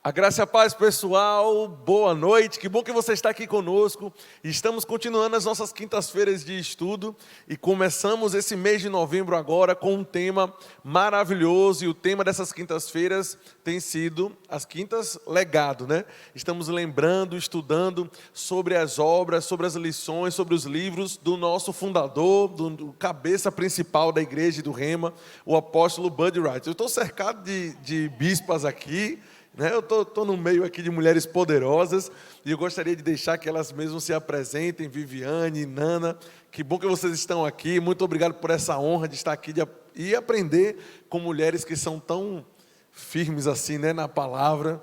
A graça e a paz, pessoal, boa noite, que bom que você está aqui conosco. Estamos continuando as nossas quintas-feiras de estudo e começamos esse mês de novembro agora com um tema maravilhoso, e o tema dessas quintas-feiras tem sido as quintas legado, né? Estamos lembrando, estudando sobre as obras, sobre as lições, sobre os livros do nosso fundador, do cabeça principal da igreja do Rema, o apóstolo Bud Wright. Eu estou cercado de bispas aqui, né? Eu estou no meio aqui de mulheres poderosas e eu gostaria de deixar que elas mesmas se apresentem. Viviane, Nana, que bom que vocês estão aqui. Muito obrigado por essa honra de estar aqui e aprender com mulheres que são tão firmes assim, né, na palavra,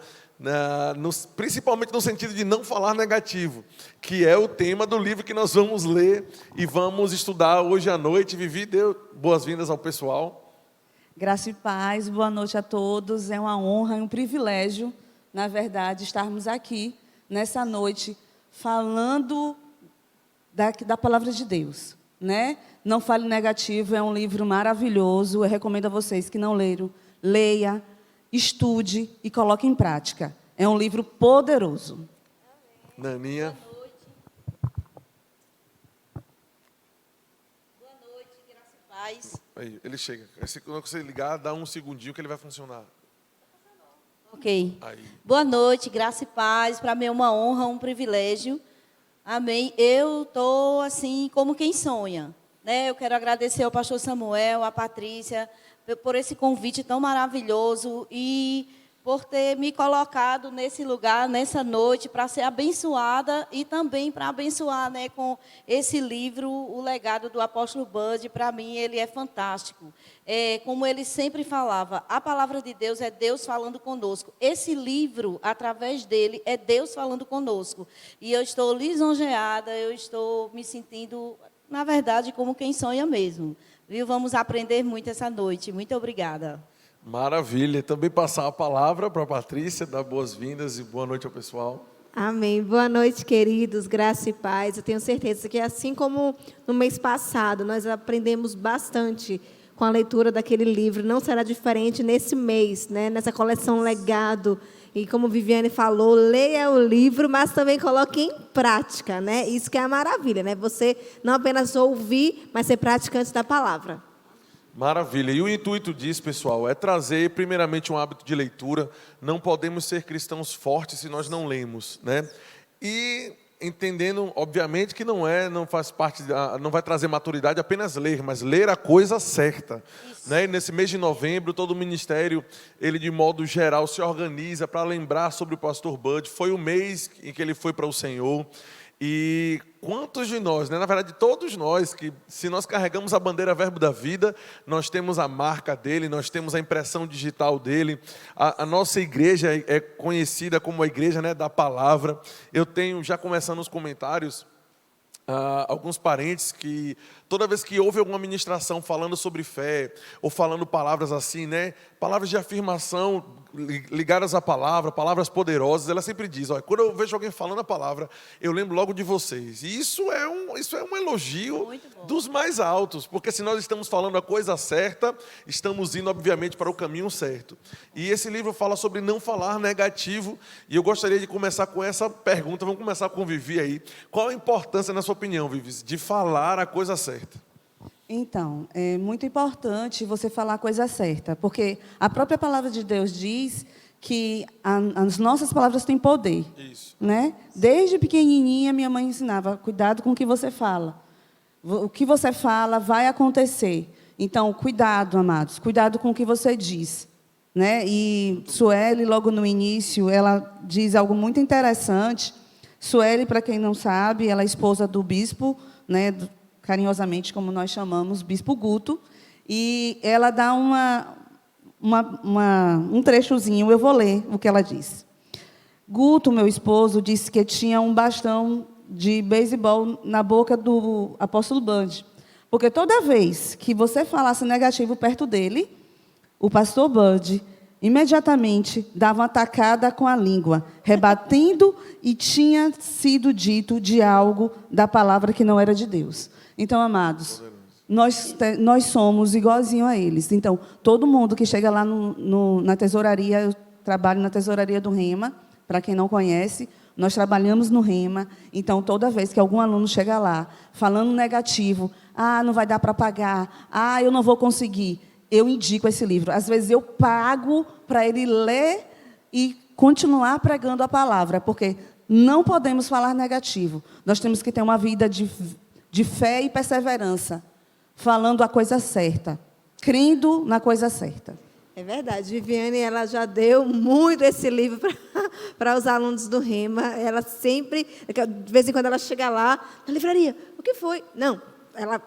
principalmente no sentido de não falar negativo, que é o tema do livro que nós vamos ler e vamos estudar hoje à noite. Vivi, deu boas-vindas ao pessoal. Graça e paz, boa noite a todos. É uma honra e um privilégio, na verdade, estarmos aqui nessa noite falando da palavra de Deus, né? Não Fale Negativo é um livro maravilhoso. Eu recomendo a vocês que não leram, leia, estude e coloque em prática. É um livro poderoso. Naninha. Boa noite, graça e paz. Aí, ele chega. Quando você ligar, dá um segundinho que ele vai funcionar. Ok. Aí. Boa noite, graça e paz. Para mim é uma honra, um privilégio. Amém. Eu estou assim como quem sonha, né? Eu quero agradecer ao pastor Samuel, à Patrícia, por esse convite tão maravilhoso e por ter me colocado nesse lugar, nessa noite, para ser abençoada e também para abençoar, né, com esse livro, o legado do apóstolo Bud. Para mim, ele é fantástico. Como ele sempre falava, a palavra de Deus é Deus falando conosco. Esse livro, através dele, é Deus falando conosco. E eu estou lisonjeada, eu estou me sentindo, na verdade, como quem sonha mesmo. Viu? Vamos aprender muito essa noite. Muito obrigada. Maravilha. Também passar a palavra para a Patrícia, dar boas-vindas e boa noite ao pessoal. Amém. Boa noite, queridos. Graça e paz. Eu tenho certeza que, assim como no mês passado, nós aprendemos bastante com a leitura daquele livro, não será diferente nesse mês, né? Nessa coleção Legado. E como Viviane falou, leia o livro, mas também coloque em prática, né? Isso que é a maravilha, né? Você não apenas ouvir, mas ser praticante da palavra. Maravilha. E o intuito disso, pessoal, é trazer primeiramente um hábito de leitura. Não podemos ser cristãos fortes se nós não lemos, né? E entendendo, obviamente, que não faz parte, não vai trazer maturidade apenas ler, mas ler a coisa certa, né? E nesse mês de novembro, todo o ministério, ele de modo geral se organiza para lembrar sobre o pastor Bud. Foi o mês em que ele foi para o Senhor. E quantos de nós, né? Na verdade, todos nós, que se nós carregamos a bandeira Verbo da Vida, nós temos a marca dele, nós temos a impressão digital dele. A nossa igreja é conhecida como a igreja, né, da palavra. Eu tenho, já começando os comentários, alguns parentes que toda vez que houve alguma ministração falando sobre fé, ou falando palavras assim, né, palavras de afirmação ligadas à palavra, palavras poderosas, ela sempre diz: olha, quando eu vejo alguém falando a palavra, eu lembro logo de vocês. E isso é um elogio dos mais altos, porque se nós estamos falando a coisa certa, estamos indo, obviamente, para o caminho certo. E esse livro fala sobre não falar negativo, e eu gostaria de começar com essa pergunta. Vamos começar com o Vivi aí. Qual a importância, na sua opinião, Vivi, de falar a coisa certa? Então, é muito importante você falar a coisa certa, porque a própria palavra de Deus diz que as nossas palavras têm poder. Isso. Né? Desde pequenininha, minha mãe ensinava: cuidado com o que você fala. O que você fala vai acontecer. Então, cuidado, amados, cuidado com o que você diz. Né? E Sueli, logo no início, ela diz algo muito interessante. Sueli, para quem não sabe, ela é esposa do bispo, né, carinhosamente, como nós chamamos, Bispo Guto, e ela dá um trechozinho. Eu vou ler o que ela diz. Guto, meu esposo, disse que tinha um bastão de beisebol na boca do apóstolo Bud, porque toda vez que você falasse negativo perto dele, o pastor Bud imediatamente dava uma tacada com a língua, rebatendo, e tinha sido dito de algo da palavra que não era de Deus. Então, amados, nós somos igualzinho a eles. Então, todo mundo que chega lá na tesouraria, eu trabalho na tesouraria do Rema, para quem não conhece, nós trabalhamos no Rema. Então, toda vez que algum aluno chega lá, falando negativo, não vai dar para pagar, eu não vou conseguir, eu indico esse livro. Às vezes, eu pago para ele ler e continuar pregando a palavra, porque não podemos falar negativo. Nós temos que ter uma vida de fé e perseverança, falando a coisa certa, crendo na coisa certa. É verdade, Viviane, ela já deu muito esse livro para os alunos do Rema. Ela sempre, de vez em quando ela chega lá, na livraria, o que foi? Não, ela,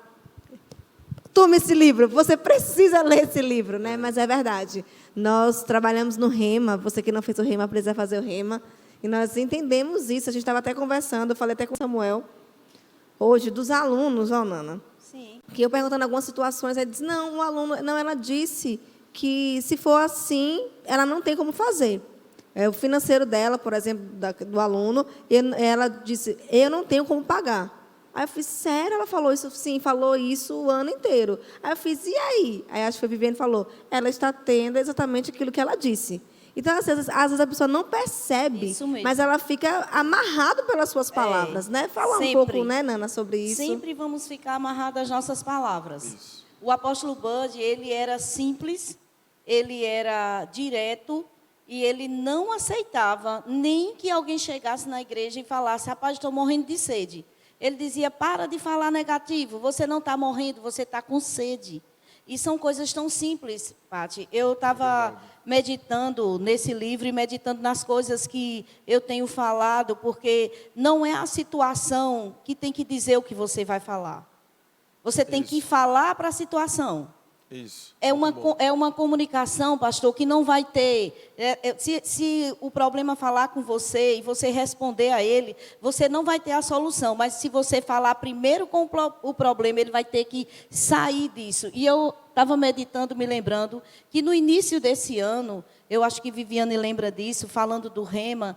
toma esse livro, você precisa ler esse livro, né? Mas é verdade, nós trabalhamos no Rema, você que não fez o Rema, precisa fazer o Rema, e nós entendemos isso, a gente estava até conversando, eu falei até com o Samuel, hoje, dos alunos, Nana, Sim. que eu perguntando algumas situações, ele disse, não, o aluno, não, ela disse que, se for assim, ela não tem como fazer. O financeiro dela, por exemplo, do aluno, ela disse, eu não tenho como pagar. Aí eu fiz, sério? Ela falou isso? Sim, falou isso o ano inteiro. Aí eu fiz, e aí? Aí acho que a Viviane falou, ela está tendo exatamente aquilo que ela disse. Então, às vezes a pessoa não percebe, mas ela fica amarrada pelas suas palavras, né? Fala um pouco, né, Nana, sobre isso. Sempre vamos ficar amarrados às nossas palavras. Isso. O apóstolo Bud, ele era simples, ele era direto, e ele não aceitava nem que alguém chegasse na igreja e falasse, rapaz, estou morrendo de sede. Ele dizia, para de falar negativo, você não está morrendo, você está com sede. E são coisas tão simples, Pati. Eu estava meditando nesse livro e meditando nas coisas que eu tenho falado, porque não é a situação que tem que dizer o que você vai falar. Você tem que falar para a situação. Isso. É uma comunicação, pastor, que não vai ter... se o problema falar com você e você responder a ele, você não vai ter a solução. Mas se você falar primeiro com o problema, ele vai ter que sair disso. E eu estava meditando, me lembrando, que no início desse ano, eu acho que Viviane lembra disso, falando do Rema,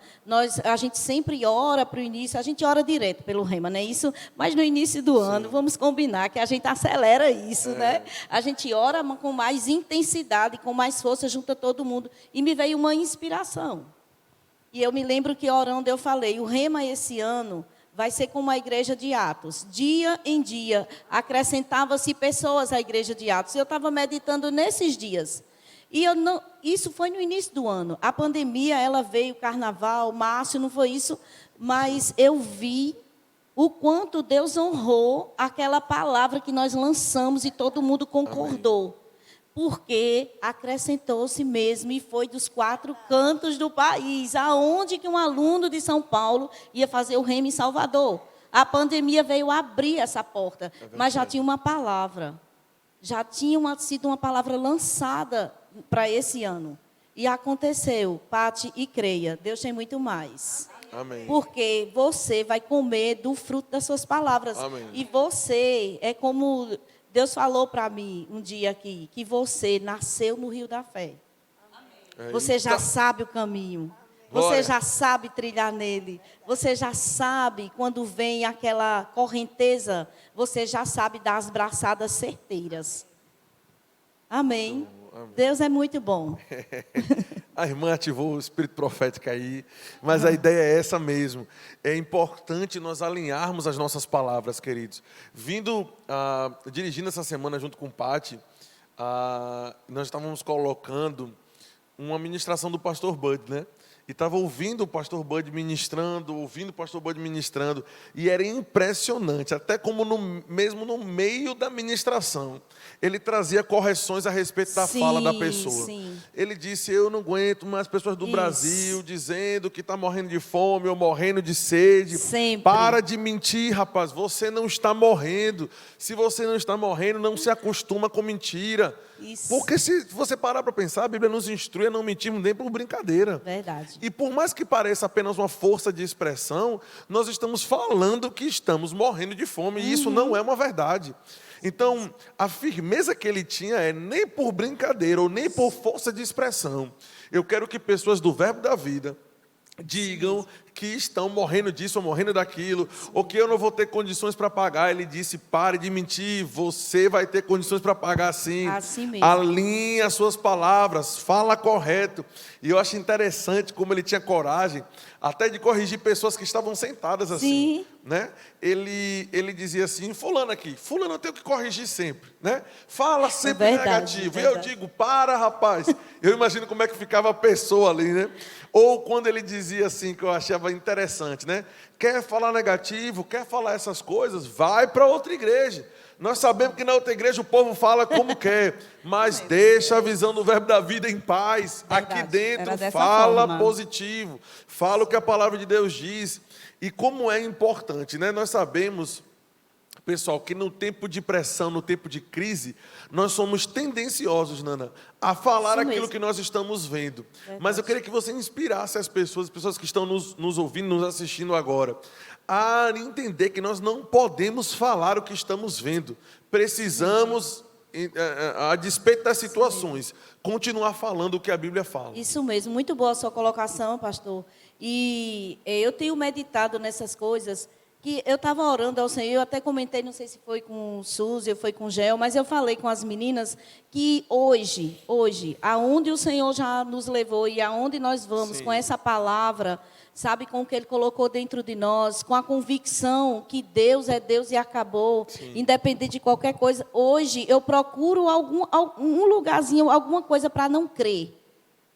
a gente sempre ora para o início, a gente ora direto pelo Rema, não é isso? Mas no início do ano, vamos combinar que a gente acelera isso, né? A gente ora com mais intensidade, com mais força, junta todo mundo. E me veio uma inspiração. E eu me lembro que orando eu falei, o Rema esse ano vai ser como a igreja de Atos. Dia em dia, acrescentava-se pessoas à igreja de Atos. Eu estava meditando nesses dias. E isso foi no início do ano. A pandemia, ela veio, carnaval, março, não foi isso. Mas eu vi o quanto Deus honrou aquela palavra que nós lançamos e todo mundo concordou. Amém. Porque acrescentou-se mesmo e foi dos 4 cantos do país, aonde que um aluno de São Paulo ia fazer o Rema em Salvador. A pandemia veio abrir essa porta, mas já tinha uma palavra. Já tinha sido uma palavra lançada para esse ano. E aconteceu, Pati, e creia, Deus tem muito mais. Amém. Porque você vai comer do fruto das suas palavras. Amém. E você é como... Deus falou para mim um dia aqui, que você nasceu no rio da fé. Amém. Você já sabe o caminho. Você já sabe trilhar nele. Você já sabe, quando vem aquela correnteza, você já sabe dar as braçadas certeiras. Amém. Amém. Deus é muito bom. A irmã ativou o espírito profético aí, mas a ideia é essa mesmo. É importante nós alinharmos as nossas palavras, queridos. Dirigindo essa semana junto com o Pati, nós estávamos colocando uma ministração do pastor Bud, né? E estava ouvindo o pastor Bud ministrando, e era impressionante, até como mesmo no meio da ministração, ele trazia correções a respeito da fala da pessoa. Sim. Ele disse, eu não aguento mais pessoas do Brasil dizendo que está morrendo de fome ou morrendo de sede. Sempre. Para de mentir, rapaz, você não está morrendo. Se você não está morrendo, não se acostuma com mentira. Isso. Porque se você parar para pensar, a Bíblia nos instrui a não mentirmos nem por brincadeira. Verdade. E por mais que pareça apenas uma força de expressão, nós estamos falando que estamos morrendo de fome, e isso não é uma verdade. Então, a firmeza que ele tinha é nem por brincadeira ou nem por força de expressão. Eu quero que pessoas do Verbo da Vida digam que estão morrendo disso ou morrendo daquilo, ou que eu não vou ter condições para pagar. Ele disse, pare de mentir, você vai ter condições para pagar sim. Assim mesmo. Alinhe as suas palavras, fala correto. E eu acho interessante como ele tinha coragem até de corrigir pessoas que estavam sentadas assim. Sim. Né? Ele dizia assim, fulano eu tenho que corrigir sempre, né? Fala sempre verdade, negativo. é E eu verdade. digo, para, rapaz. Eu imagino como é que ficava a pessoa ali, né? Ou quando ele dizia assim, que eu achava interessante, né? Quer falar negativo, quer falar essas coisas, vai para outra igreja. Nós sabemos que na outra igreja o povo fala como quer, mas deixa a visão do Verbo da Vida em paz. Verdade. Aqui dentro Era dessa fala forma. positivo, fala o que a palavra de Deus diz. E como é importante, né? Nós sabemos, pessoal, que no tempo de pressão, no tempo de crise, nós somos tendenciosos, Nana, a falar Isso aquilo mesmo. que nós estamos vendo. Verdade. Mas eu queria que você inspirasse as pessoas que estão nos ouvindo, nos assistindo agora, a entender que nós não podemos falar o que estamos vendo. Precisamos, a despeito das situações, continuar falando o que a Bíblia fala. Isso mesmo, muito boa a sua colocação, pastor. E eu tenho meditado nessas coisas, que eu estava orando ao Senhor, eu até comentei, não sei se foi com Suzy ou foi com Gel, mas eu falei com as meninas que hoje, aonde o Senhor já nos levou e aonde nós vamos Sim. com essa palavra, sabe, com o que Ele colocou dentro de nós, com a convicção que Deus é Deus e acabou, independente de qualquer coisa. Hoje eu procuro um lugarzinho, alguma coisa para não crer,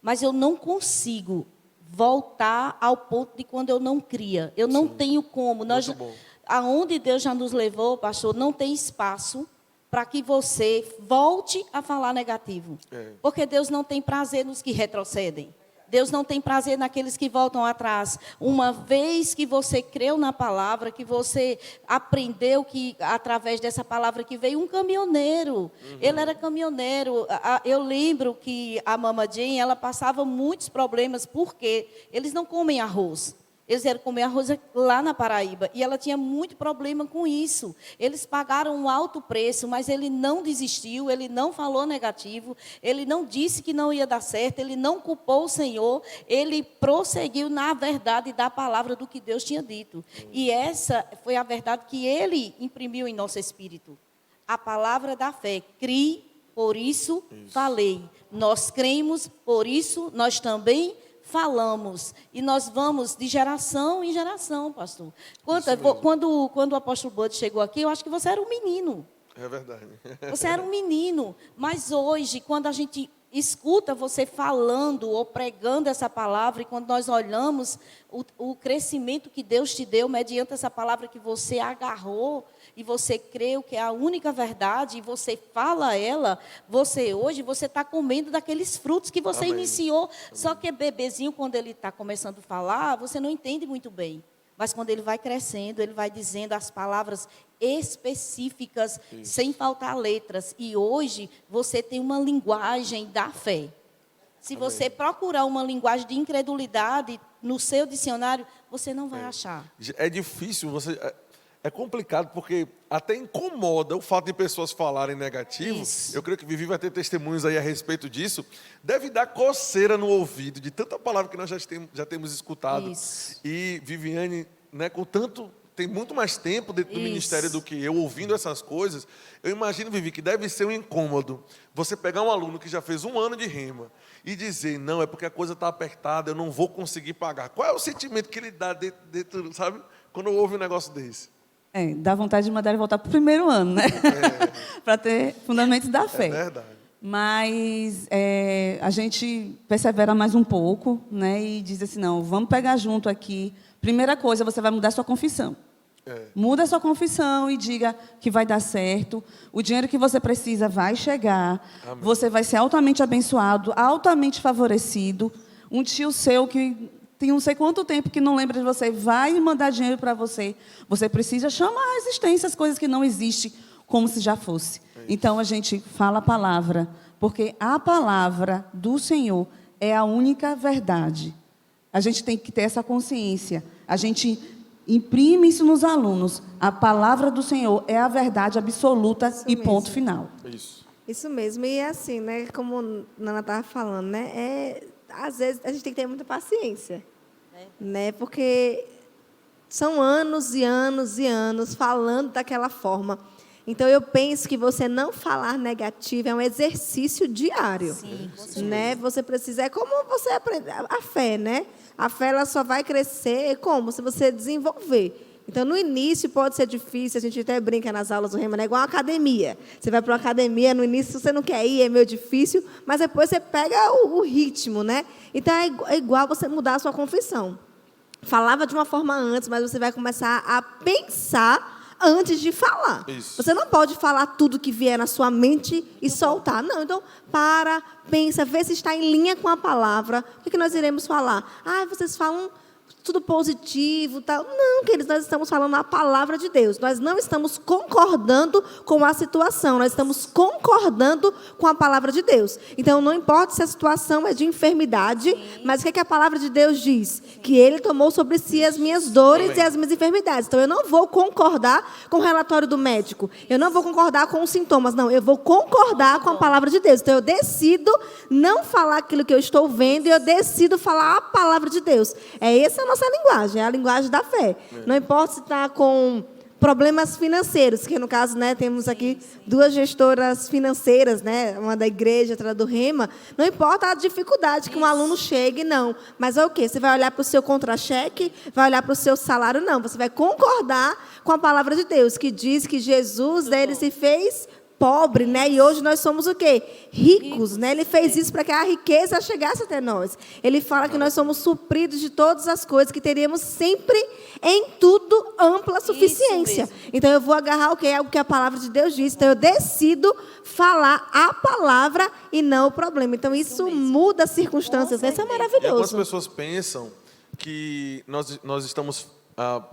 mas eu não consigo voltar ao ponto de quando eu não cria. Eu não tenho como. Muito bom. Aonde Deus já nos levou, pastor, não tem espaço para que você volte a falar negativo. Porque Deus não tem prazer nos que retrocedem. Deus não tem prazer naqueles que voltam atrás. Uma vez que você creu na palavra, que você aprendeu que através dessa palavra que veio um caminhoneiro. Ele era caminhoneiro. Eu lembro que a Mama Jane, ela passava muitos problemas porque eles não comem arroz. Eles eram comer arroz lá na Paraíba. E ela tinha muito problema com isso. Eles pagaram um alto preço, mas ele não desistiu, ele não falou negativo, ele não disse que não ia dar certo, ele não culpou o Senhor, ele prosseguiu na verdade da palavra do que Deus tinha dito. E essa foi a verdade que ele imprimiu em nosso espírito. A palavra da fé. Crie, por isso falei. Nós cremos, por isso nós também falamos, e nós vamos de geração em geração, pastor. Quando o apóstolo Bud chegou aqui, eu acho que você era um menino. É verdade. Você era um menino, mas hoje, quando a gente escuta você falando ou pregando essa palavra, e quando nós olhamos o crescimento que Deus te deu, mediante essa palavra que você agarrou, e você creu que é a única verdade, e você fala ela, hoje você está comendo daqueles frutos que você Amém. iniciou. Só que bebezinho, quando ele está começando a falar, você não entende muito bem. Mas quando ele vai crescendo, ele vai dizendo as palavras específicas, sem faltar letras. E hoje você tem uma linguagem da fé. Se você procurar uma linguagem de incredulidade no seu dicionário, você não vai achar. É difícil, é complicado, porque até incomoda o fato de pessoas falarem negativo. Isso. Eu creio que Vivi vai ter testemunhos aí a respeito disso. Deve dar coceira no ouvido de tanta palavra que nós já temos escutado. Isso. E Viviane, né, tem muito mais tempo dentro do Isso. ministério do que eu, ouvindo essas coisas. Eu imagino, Vivi, que deve ser um incômodo você pegar um aluno que já fez 1 ano de rema e dizer, não, é porque a coisa está apertada, eu não vou conseguir pagar. Qual é o sentimento que ele dá dentro, sabe, quando ouve um negócio desse? Dá vontade de mandar ele voltar para o primeiro ano, né? Para ter fundamentos da fé. É verdade. Mas a gente persevera mais um pouco, né? E diz assim, não, vamos pegar junto aqui. Primeira coisa, você vai mudar sua confissão. Muda a sua confissão e diga que vai dar certo. O dinheiro que você precisa vai chegar. Amém. Você vai ser altamente abençoado, altamente favorecido. Um tio seu que tem não sei quanto tempo que não lembra de você, vai mandar dinheiro para você. Você precisa chamar a existência as coisas que não existem, como se já fosse. Então, a gente fala a palavra, porque a palavra do Senhor é a única verdade. A gente tem que ter essa consciência. A gente imprime isso nos alunos. A palavra do Senhor é a verdade absoluta e ponto final. Isso. Isso mesmo. E assim, né, como a Nana estava falando, né, às vezes a gente tem que ter muita paciência. Né, porque são anos e anos e anos falando daquela forma. Então, eu penso que você não falar negativo é um exercício diário. Sim, com certeza. Né? Você precisa, é como você aprende a fé, né? A fé ela só vai crescer como? Se você desenvolver. Então, no início pode ser difícil, a gente até brinca nas aulas do Rema, né? Igual uma academia. Você vai para uma academia, no início você não quer ir, é meio difícil, mas depois você pega o ritmo, né? Então, é igual você mudar a sua confissão. Falava de uma forma antes, mas você vai começar a pensar antes de falar. Isso. Você não pode falar tudo que vier na sua mente e soltar. Não, então, para, pensa, vê se está em linha com a palavra. O que nós iremos falar? Ah, vocês falam tudo positivo, tal. Não, queridos, nós estamos falando a palavra de Deus. Nós não estamos concordando com a situação, nós estamos concordando com a palavra de Deus. Então, não importa se a situação é de enfermidade, mas o que a palavra de Deus diz? Que Ele tomou sobre si as minhas dores e as minhas enfermidades. Então, eu não vou concordar com o relatório do médico. Eu não vou concordar com os sintomas. Não, eu vou concordar com a palavra de Deus. Então, eu decido não falar aquilo que eu estou vendo e eu decido falar a palavra de Deus. É essa a nossa linguagem, é a linguagem da fé. Não importa se está com problemas financeiros, que no caso, né, temos aqui duas gestoras financeiras, né, uma da igreja, outra do Rema. Não importa a dificuldade que um aluno chegue, não. Mas é o quê? Você vai olhar para o seu contra-cheque, vai olhar para o seu salário? Não. Você vai concordar com a palavra de Deus, que diz que Jesus, ele se fez pobre, né? E hoje nós somos o quê? Ricos, né? Ele fez isso para que a riqueza chegasse até nós. Ele fala que nós somos supridos de todas as coisas, que teríamos sempre, em tudo, ampla suficiência. Então, eu vou agarrar o que é o que a palavra de Deus diz. Então, eu decido falar a palavra e não o problema. Então, isso muda as circunstâncias. Isso é E algumas maravilhoso. pessoas pensam que nós estamos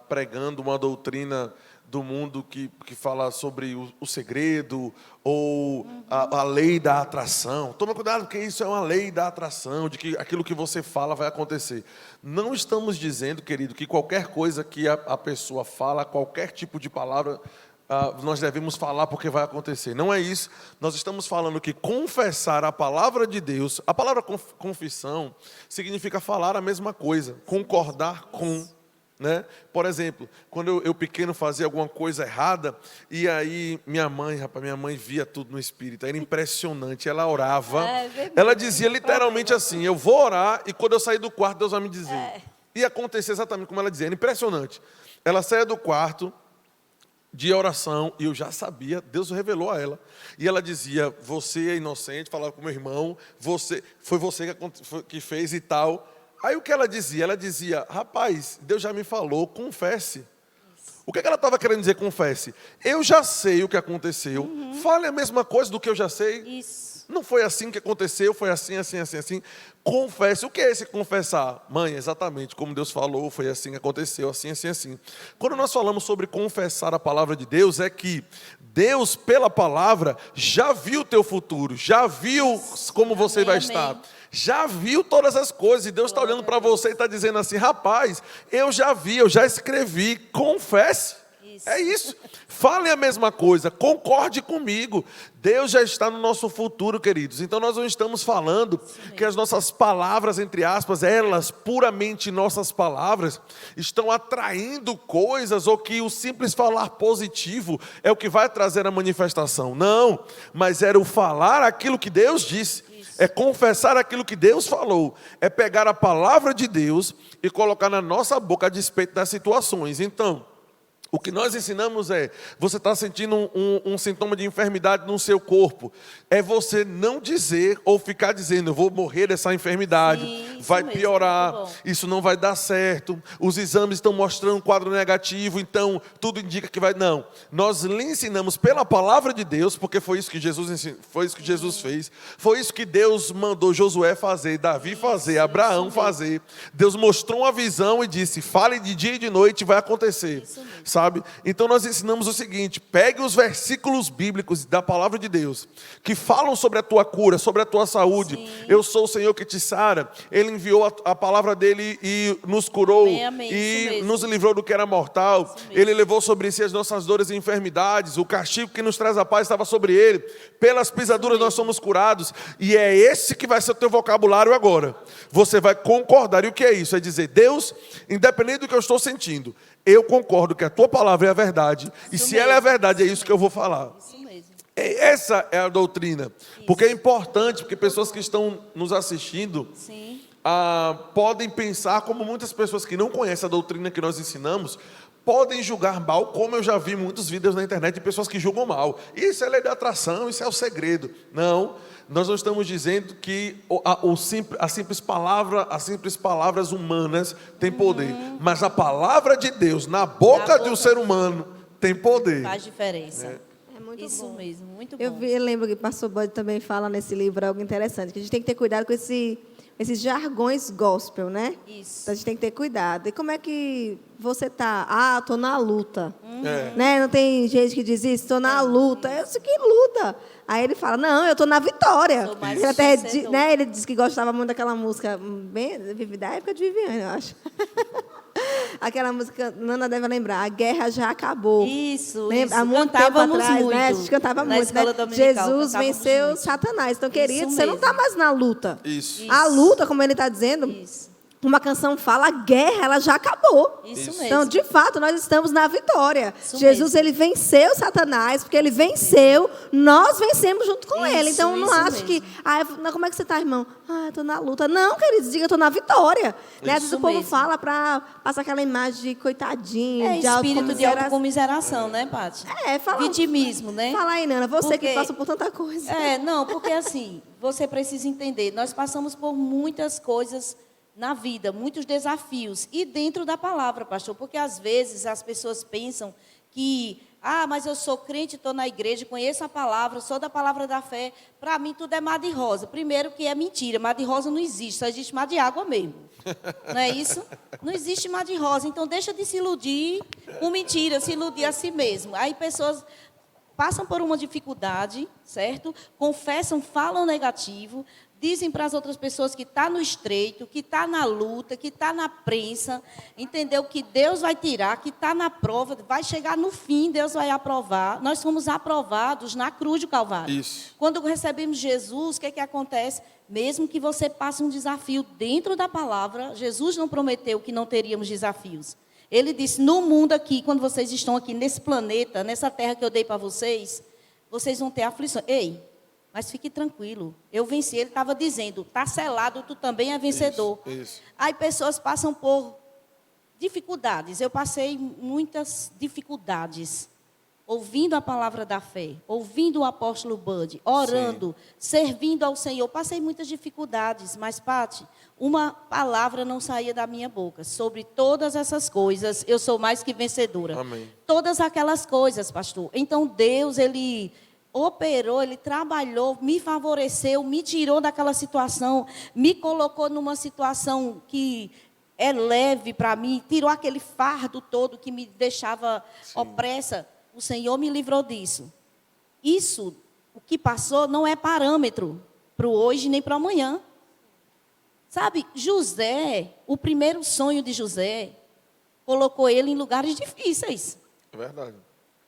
pregando uma doutrina do mundo que fala sobre o segredo ou a lei da atração. Toma cuidado, porque isso é uma lei da atração, de que aquilo que você fala vai acontecer. Não estamos dizendo, querido, que qualquer coisa que a pessoa fala, qualquer tipo de palavra, nós devemos falar porque vai acontecer. Não é isso. Nós estamos falando que confessar a palavra de Deus, a palavra confissão, significa falar a mesma coisa, concordar com. Né? Por exemplo, quando eu pequeno fazia alguma coisa errada, e aí minha mãe via tudo no espírito, era impressionante, ela orava, ela dizia literalmente assim, eu vou orar, e quando eu sair do quarto, Deus vai me dizer. E acontecia exatamente como ela dizia, era impressionante. Ela saía do quarto de oração, e eu já sabia, Deus revelou a ela, e ela dizia, você é inocente, falava com meu irmão, foi você que fez e tal. Aí o que ela dizia? Ela dizia, rapaz, Deus já me falou, confesse. O que ela estava querendo dizer, confesse? Eu já sei o que aconteceu, fale a mesma coisa do que eu já sei. Isso. Não foi assim que aconteceu, foi assim, assim, assim, assim. Confesse. O que é esse confessar? Mãe, exatamente como Deus falou, foi assim que aconteceu, assim, assim, assim. Quando nós falamos sobre confessar a palavra de Deus, é que Deus, pela palavra, já viu o teu futuro, já viu como você vai estar. Já viu todas as coisas, e Deus está olhando para você e está dizendo assim, rapaz, eu já vi, eu já escrevi, confesse. É isso. Fale a mesma coisa, concorde comigo. Deus já está no nosso futuro, queridos. Então nós não estamos falando que as nossas palavras, entre aspas, elas, puramente nossas palavras, estão atraindo coisas, ou que o simples falar positivo é o que vai trazer a manifestação. Não, mas era o falar aquilo que Deus disse. É confessar aquilo que Deus falou. É pegar a palavra de Deus e colocar na nossa boca a despeito das situações. Então, o que nós ensinamos é, você está sentindo um sintoma de enfermidade no seu corpo, é você não dizer ou ficar dizendo, eu vou morrer dessa enfermidade, vai piorar, isso não vai dar certo, os exames estão mostrando um quadro negativo, então tudo indica que vai. Não, nós lhe ensinamos pela palavra de Deus, porque foi isso que Jesus ensinou, foi isso que Jesus fez, foi isso que Deus mandou Josué fazer, Davi fazer, Abraão fazer. Deus mostrou uma visão e disse, fale de dia e de noite, vai acontecer. sabe? Então nós ensinamos o seguinte: pegue os versículos bíblicos da palavra de Deus, que falam sobre a tua cura, sobre a tua saúde. Sim. Eu sou o Senhor que te sara. Ele enviou a palavra dele e nos curou, Amém, amém, isso e mesmo. nos livrou do que era mortal. Isso mesmo. Ele levou sobre si as nossas dores e enfermidades. O castigo que nos traz a paz estava sobre ele. Pelas pisaduras nós somos curados. E é esse que vai ser o teu vocabulário agora. Você vai concordar. E o que é isso? É dizer: Deus, independente do que eu estou sentindo, eu concordo que a tua palavra é a verdade. E Isso se mesmo, ela é a verdade, é isso isso que eu vou falar. Isso mesmo. Essa é a doutrina. Porque é importante, porque pessoas que estão nos assistindo Sim. podem pensar, como muitas pessoas que não conhecem a doutrina que nós ensinamos, podem julgar mal, como eu já vi muitos vídeos na internet de pessoas que julgam mal. Isso é lei da atração, isso é o segredo. Não, nós não estamos dizendo que as simples palavras humanas têm poder. Mas a palavra de Deus na boca de um ser humano tem poder. Faz diferença. É muito Isso bom. mesmo, muito bom. Eu lembro que o pastor Bode também fala nesse livro algo interessante, que a gente tem que ter cuidado com esses jargões gospel, né? Isso. Então a gente tem que ter cuidado. E como é que você tá? Ah, tô na luta. É. Né? Não tem gente que diz isso, tô na luta. Eu sei que luta. Aí ele fala, não, eu tô na vitória. Sou mais Ele até vencedor. né, ele disse que gostava muito daquela música, bem da época de Viviane, eu acho. Aquela música, Nana deve lembrar, a guerra já acabou. Isso, Lembra? isso. Há muito tempo Cantávamos atrás, muito. né? A gente cantava Na muito, escola né? dominical, Jesus cantávamos venceu muito. Satanás. Então, querido, Isso você não está mesmo. mais na luta. Isso. Isso. A luta, como ele está dizendo, Isso. uma canção fala, a guerra, ela já acabou. Isso Isso. mesmo. Então, de fato, nós estamos na vitória. Isso Jesus, mesmo. ele venceu Satanás, porque ele venceu, nós vencemos junto com ele. Isso, Então, não isso acho que, como é que você está, irmão? Eu estou na luta. Não, queridos, diga, eu estou na vitória. Né? Às vezes Isso o povo mesmo. fala para passar aquela imagem de coitadinho, É de espírito de autocomiseração. autocomiseração, né, Paty? Fala, Vitimismo, né? Fala aí, Nana, você que Porque- passa por tanta coisa. Não, porque assim, você precisa entender, nós passamos por muitas coisas na vida, muitos desafios, e dentro da palavra, pastor, porque às vezes as pessoas pensam que, mas eu sou crente, estou na igreja, conheço a palavra, sou da palavra da fé, para mim tudo é mar de rosa. Primeiro que é mentira, mar de rosa não existe, só existe mar de água mesmo. Não é isso? Não existe mar de rosa, então deixa de se iludir com mentira, se iludir a si mesmo. Aí pessoas passam por uma dificuldade, certo? Confessam, falam negativo, dizem para as outras pessoas que está no estreito, que está na luta, que está na prensa, entendeu? Que Deus vai tirar, que está na prova, vai chegar no fim, Deus vai aprovar. Nós fomos aprovados na cruz do Calvário. Isso. Quando recebemos Jesus, o que é que acontece? Mesmo que você passe um desafio dentro da palavra, Jesus não prometeu que não teríamos desafios. Ele disse, no mundo aqui, quando vocês estão aqui nesse planeta, nessa terra que eu dei para vocês, vocês vão ter aflições. Ei, mas fique tranquilo, eu venci. Ele estava dizendo, está selado, tu também é vencedor. Isso. Aí pessoas passam por dificuldades. Eu passei muitas dificuldades, ouvindo a palavra da fé, ouvindo o apóstolo Bud, orando, servindo ao Senhor. Passei muitas dificuldades, mas, Paty, uma palavra não saía da minha boca. Sobre todas essas coisas, eu sou mais que vencedora. Amém. Todas aquelas coisas, pastor. Então, Deus, Ele operou, Ele trabalhou, me favoreceu, me tirou daquela situação, me colocou numa situação que é leve para mim, tirou aquele fardo todo que me deixava opressa. O Senhor me livrou disso. Isso, o que passou, não é parâmetro para o hoje nem para o amanhã. Sabe, José, o primeiro sonho de José, colocou ele em lugares difíceis. É verdade.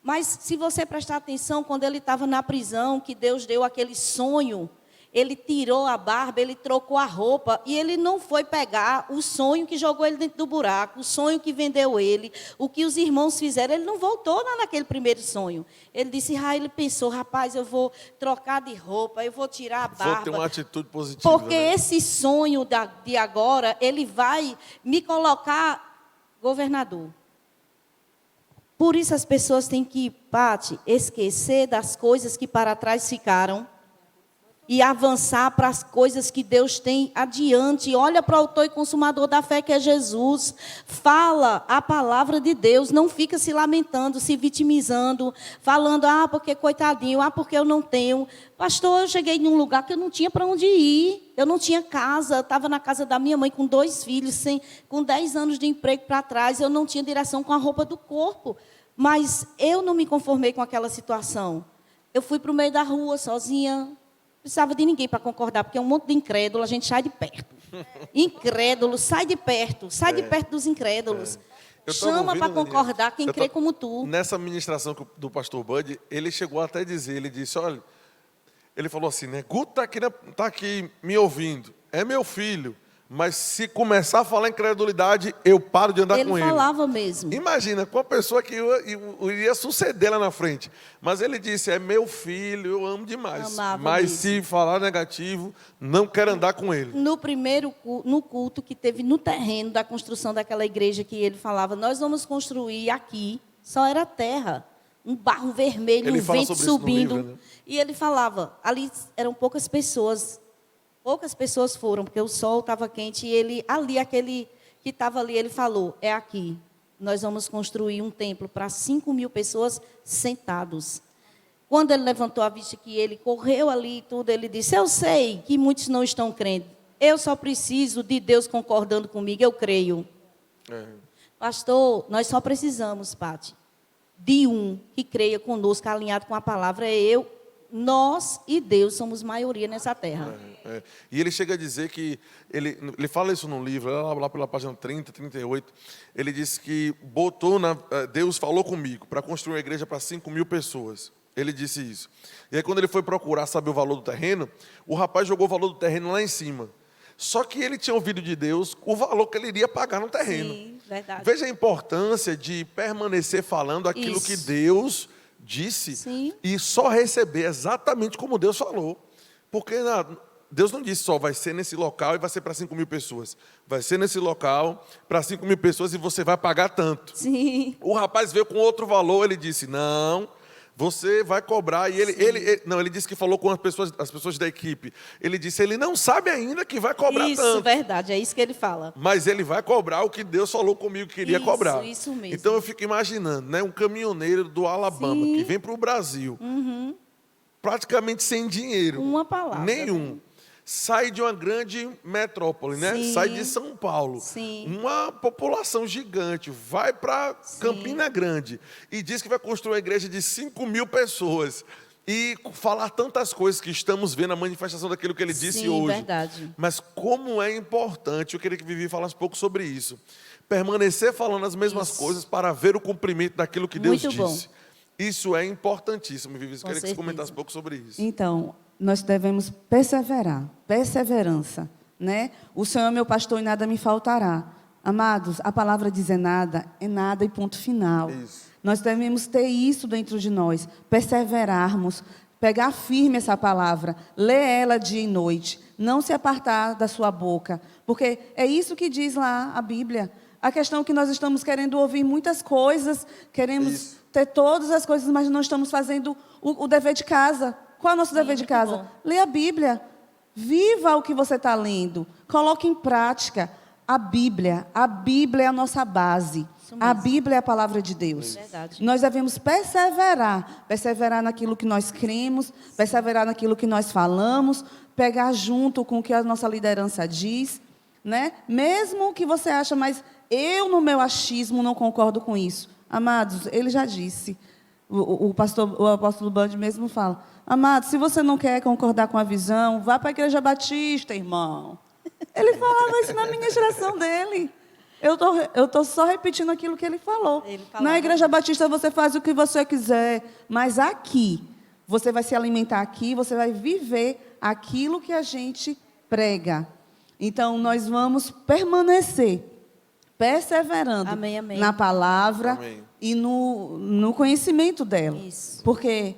Mas se você prestar atenção, quando ele estava na prisão, que Deus deu aquele sonho, ele tirou a barba, ele trocou a roupa, e ele não foi pegar o sonho que jogou ele dentro do buraco, o sonho que vendeu ele, o que os irmãos fizeram, ele não voltou lá naquele primeiro sonho. Ele disse, ele pensou, rapaz, eu vou trocar de roupa, eu vou tirar a barba. Vou ter uma atitude positiva. Porque né? esse sonho de agora, ele vai me colocar governador. Por isso as pessoas têm que, Paty, esquecer das coisas que para trás ficaram e avançar para as coisas que Deus tem adiante. Olha para o autor e consumador da fé, que é Jesus. Fala a palavra de Deus, não fica se lamentando, se vitimizando, falando, porque coitadinho, porque eu não tenho. Pastor, eu cheguei num lugar que eu não tinha para onde ir. Eu não tinha casa, eu estava na casa da minha mãe com 2 filhos, com 10 anos de emprego para trás, eu não tinha direção com a roupa do corpo. Mas eu não me conformei com aquela situação. Eu fui para o meio da rua, sozinha. Não precisava de ninguém para concordar, porque é um monte de incrédulo, a gente sai de perto. Incrédulo, sai de perto dos incrédulos. Eu tava Chama para ouvindo, concordar Daniel, quem eu crê tô- como tu. Nessa ministração do pastor Bud, ele chegou até a dizer, ele disse, olha, ele falou assim, né, Guto tá aqui me ouvindo, é meu filho, mas se começar a falar incredulidade, eu paro de andar Ele com ele. falava mesmo. Imagina, com a pessoa que iria suceder lá na frente. Mas ele disse, é meu filho, eu amo demais. Amava mas mesmo. se falar negativo, não quero andar com ele. No culto que teve no terreno da construção daquela igreja que ele falava, nós vamos construir aqui, só era terra, um barro vermelho, Ele um fala vento sobre isso no subindo. livro, né? E ele falava, ali eram poucas pessoas foram, porque o sol estava quente, e ele, ali, aquele que estava ali, ele falou, é aqui, nós vamos construir um templo para 5.000 pessoas sentados. Quando ele levantou a vista que ele correu ali e tudo, ele disse, eu sei que muitos não estão crendo, eu só preciso de Deus concordando comigo, eu creio. Pastor, nós só precisamos, Pati, de um que creia conosco, alinhado com a palavra, nós e Deus somos maioria nessa terra. E ele chega a dizer que, ele fala isso no livro, lá pela página 30, 38, ele diz que Deus falou comigo para construir uma igreja para 5.000 pessoas. Ele disse isso. E aí quando ele foi procurar saber o valor do terreno, o rapaz jogou o valor do terreno lá em cima. Só que ele tinha ouvido de Deus o valor que ele iria pagar no terreno. Sim, verdade. Veja a importância de permanecer falando aquilo Isso. que Deus disse. Sim. E só receber exatamente como Deus falou. Porque Deus não disse só, vai ser nesse local e vai ser para 5.000 pessoas. Vai ser nesse local para 5.000 pessoas e você vai pagar tanto. Sim. O rapaz veio com outro valor, ele disse, não, você vai cobrar. E ele disse que falou com as pessoas da equipe. Ele disse, ele não sabe ainda que vai cobrar Isso, tanto. verdade, é isso que ele fala. Mas ele vai cobrar o que Deus falou comigo que queria cobrar. Isso mesmo. Então eu fico imaginando, né, um caminhoneiro do Alabama Sim. que vem para o Brasil, praticamente sem dinheiro. Uma palavra. Nenhum. Sai de uma grande metrópole, né? Sim. Sai de São Paulo. Sim. Uma população gigante. Vai para Campina Grande e diz que vai construir uma igreja de 5.000 pessoas. E falar tantas coisas que estamos vendo a manifestação daquilo que ele disse Sim, hoje. verdade. Mas como é importante, eu queria que Vivi falasse um pouco sobre isso. Permanecer falando as mesmas coisas para ver o cumprimento daquilo que Deus Muito bom. disse. Isso é importantíssimo, Vivi. Eu Com queria que você certeza. comentasse um pouco sobre isso. Então, nós devemos perseverar, perseverança, né? O Senhor é meu pastor e nada me faltará. Amados, a palavra diz é nada e ponto final. Isso. Nós devemos ter isso dentro de nós, perseverarmos, pegar firme essa palavra, ler ela dia e noite, não se apartar da sua boca, porque é isso que diz lá a Bíblia. A questão é que nós estamos querendo ouvir muitas coisas, queremos Isso. ter todas as coisas, mas não estamos fazendo o dever de casa. Qual é o nosso dever de muito casa? bom. Lê a Bíblia. Viva o que você está lendo. Coloque em prática a Bíblia. A Bíblia é a nossa base. Isso A mesmo. Bíblia é a palavra de Deus. Verdade. Nós devemos perseverar. Perseverar naquilo que nós cremos, perseverar naquilo que nós falamos, pegar junto com o que a nossa liderança diz, né? Mesmo que você acha, mas eu no meu achismo não concordo com isso. Amados, ele já disse. O apóstolo Bud mesmo fala, amado, se você não quer concordar com a visão, vá para a igreja batista, irmão. Ele falava isso na ministração dele. Eu tô só repetindo aquilo que ele falou. Ele falava. Na igreja batista você faz o que você quiser, mas aqui, você vai se alimentar aqui, você vai viver aquilo que a gente prega. Então, nós vamos permanecer, perseverando Amém, amém. na palavra Amém. e no conhecimento dela. Isso. Porque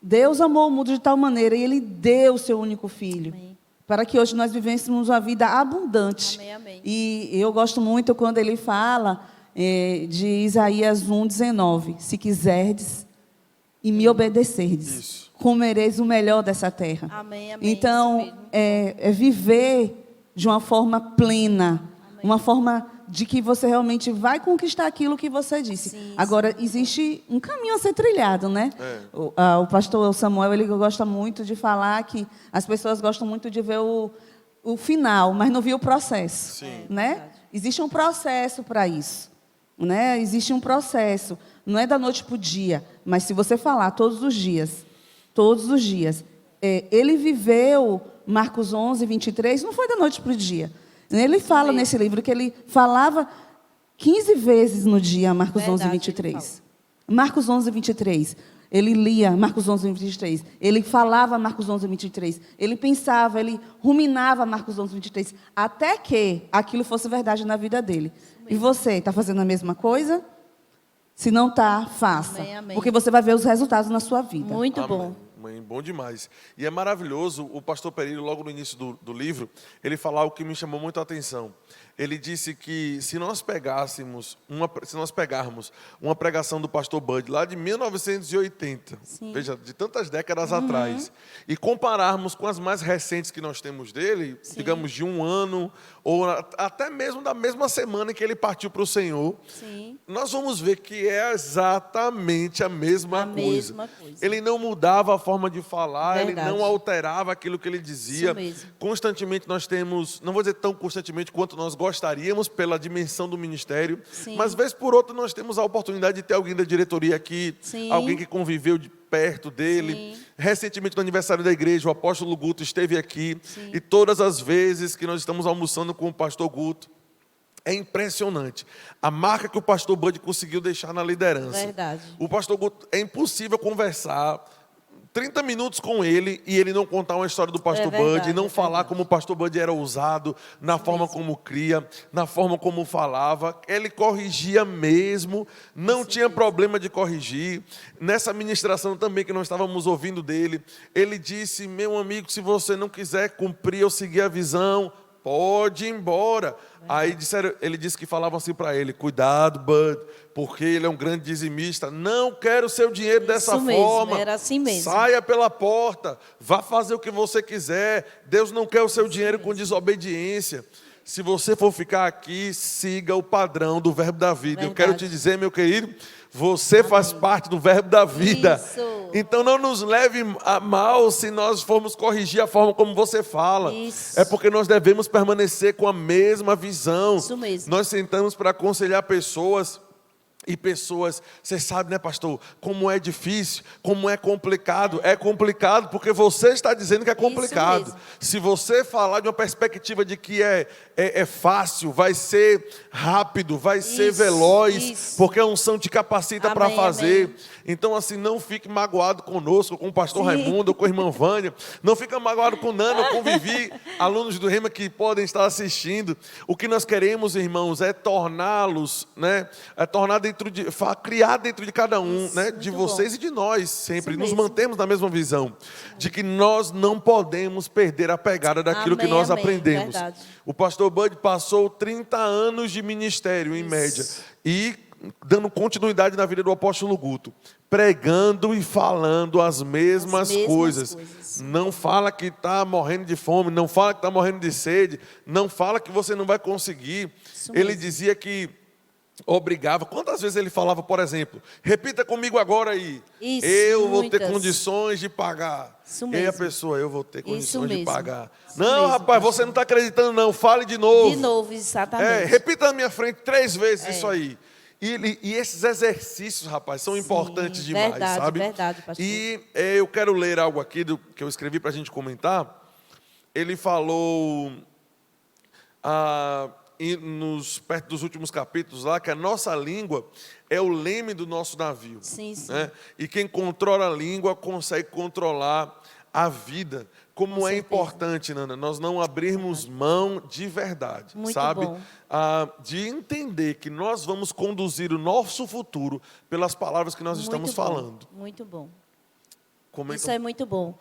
Deus amou o mundo de tal maneira e Ele deu o seu único filho. Amém. Para que hoje nós vivêssemos uma vida abundante. Amém, amém. E eu gosto muito quando ele fala de Isaías 1,19. Se quiserdes e me obedecerdes, Isso. comereis o melhor dessa terra. Amém, amém. Então, Isso mesmo. é viver de uma forma plena, uma forma de que você realmente vai conquistar aquilo que você disse. Sim, Agora, existe um caminho a ser trilhado, né? O pastor Samuel, ele gosta muito de falar que as pessoas gostam muito de ver o final, mas não viu o processo. Sim. Né? verdade. Existe um processo para isso. né? Existe um processo. Não é da noite para o dia, mas se você falar todos os dias, ele viveu Marcos 11, 23, não foi da noite para o dia. Ele fala nesse livro que ele falava 15 vezes no dia Marcos 11, 23. Marcos 11, 23. Ele lia Marcos 11, 23. Ele falava Marcos 11, 23. Ele pensava, ele ruminava Marcos 11, 23. Até que aquilo fosse verdade na vida dele. E você, está fazendo a mesma coisa? Se não está, faça. Amém, amém. Porque você vai ver os resultados na sua vida. Muito Amém. bom. Mãe, bom demais. E é maravilhoso, o pastor Perillo, logo no início do livro, ele fala algo que me chamou muito a atenção. Ele disse que se nós pegarmos uma pregação do pastor Bud lá de 1980, Sim. veja, de tantas décadas atrás, e compararmos com as mais recentes que nós temos dele, digamos de um ano, ou até mesmo da mesma semana em que ele partiu para o Senhor, Sim. nós vamos ver que é exatamente a mesma coisa. mesma coisa. Ele não mudava a forma de falar, Verdade. ele não alterava aquilo que ele dizia. Isso mesmo. Constantemente nós temos, não vou dizer tão constantemente quanto nós gostaríamos pela dimensão do ministério, Sim. mas vez por outra nós temos a oportunidade de ter alguém da diretoria aqui, Sim. alguém que conviveu de perto dele. Sim. Recentemente, no aniversário da igreja, o apóstolo Guto esteve aqui, Sim. e todas as vezes que nós estamos almoçando com o pastor Guto, é impressionante a marca que o pastor Bud conseguiu deixar na liderança. Verdade. O pastor Guto, é impossível conversar 30 minutos com ele e ele não contar uma história do pastor Bud, e não falar como o pastor Bud era ousado, na forma como cria, na forma como falava. Ele corrigia mesmo, não tinha problema de corrigir. Nessa ministração também que nós estávamos ouvindo dele, ele disse: meu amigo, se você não quiser cumprir ou seguir a visão, pode ir embora. Aí ele disse que falavam assim para ele: cuidado, Bud, porque ele é um grande dizimista, não quero seu dinheiro dessa Isso mesmo, forma. era assim mesmo. Saia pela porta, vá fazer o que você quiser. Deus não quer o seu dinheiro com desobediência. Se você for ficar aqui, siga o padrão do verbo da vida. Eu quero te dizer, meu querido, você faz parte do verbo da vida. Isso. Então não nos leve a mal se nós formos corrigir a forma como você fala. Isso. É porque nós devemos permanecer com a mesma visão. Isso mesmo. Nós sentamos para aconselhar pessoas. E pessoas, você sabe, né, pastor, como é difícil, como é complicado. É complicado porque você está dizendo que é complicado. mesmo. Se você falar de uma perspectiva de que é fácil, vai ser rápido, vai ser veloz, isso. porque a unção te capacita para Amém, fazer. amém. Então, assim, não fique magoado conosco, com o pastor Raimundo, ou com a irmã Vânia. Não fica magoado com o Nano, ou com o Vivi, alunos do Rema que podem estar assistindo. O que nós queremos, irmãos, é torná-los, né? É criar dentro de cada um, Isso, né? De muito vocês bom. e de nós, sempre. Isso Nos mesmo. mantemos na mesma visão. De que nós não podemos perder a pegada daquilo que Amém, nós amém. aprendemos. Verdade. O pastor Bud passou 30 anos de ministério, em média. E dando continuidade na vida do apóstolo Guto, pregando e falando as mesmas coisas. Não fala que está morrendo de fome, não fala que está morrendo de sede, não fala que você não vai conseguir. Isso Ele mesmo. dizia que obrigava. Quantas vezes ele falava, por exemplo, repita comigo agora aí, Isso, eu vou ter muitas. condições de pagar. Isso E aí a mesmo. pessoa, eu vou ter condições de mesmo. pagar. Isso Não, mesmo, rapaz, pastor. você não está acreditando não, fale de novo. De novo, exatamente. Repita na minha frente 3 vezes isso aí. E esses exercícios, rapaz, são importantes demais, verdade, sabe? verdade, pastor. E eu quero ler algo aqui que eu escrevi para a gente comentar. Ele falou, perto dos últimos capítulos lá, que a nossa língua é o leme do nosso navio. Sim, sim. Né? E quem controla a língua consegue controlar a vida. Como Com é certeza. importante, Nana, nós não abrirmos mão de verdade, Muito sabe? bom. De entender que nós vamos conduzir o nosso futuro pelas palavras que nós estamos Muito bom, falando. Muito bom. Comenta. Isso é muito bom.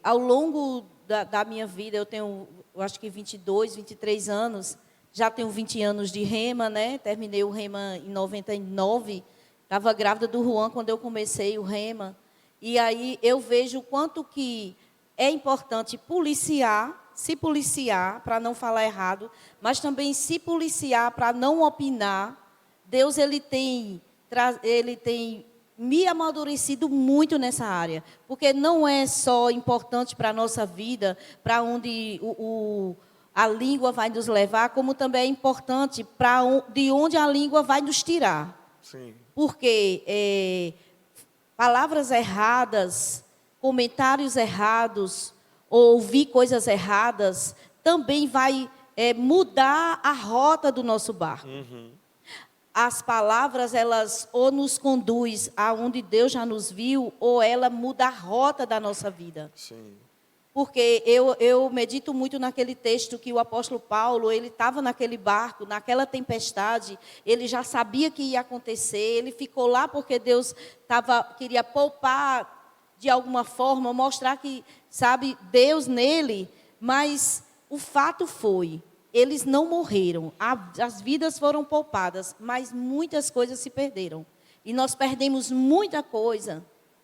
Ao longo da minha vida, eu acho que 22, 23 anos, já tenho 20 anos de Rema, né? Terminei o Rema em 99, estava grávida do Juan quando eu comecei o Rema. E aí eu vejo o quanto que é importante se policiar para não falar errado, mas também se policiar para não opinar. Deus ele tem me amadurecido muito nessa área, porque não é só importante para a nossa vida, para onde o a língua vai nos levar, como também é importante de onde a língua vai nos tirar. Sim. Porque palavras erradas, comentários errados, ouvir coisas erradas, também vai mudar a rota do nosso barco. As palavras, elas ou nos conduz aonde Deus já nos viu, ou ela muda a rota da nossa vida. Sim. Porque eu medito muito naquele texto que o apóstolo Paulo, ele estava naquele barco, naquela tempestade, ele já sabia que ia acontecer, ele ficou lá porque Deus queria poupar de alguma forma, mostrar que, sabe, Deus nele, mas o fato foi, eles não morreram, as vidas foram poupadas, mas muitas coisas se perderam. E nós perdemos muita coisa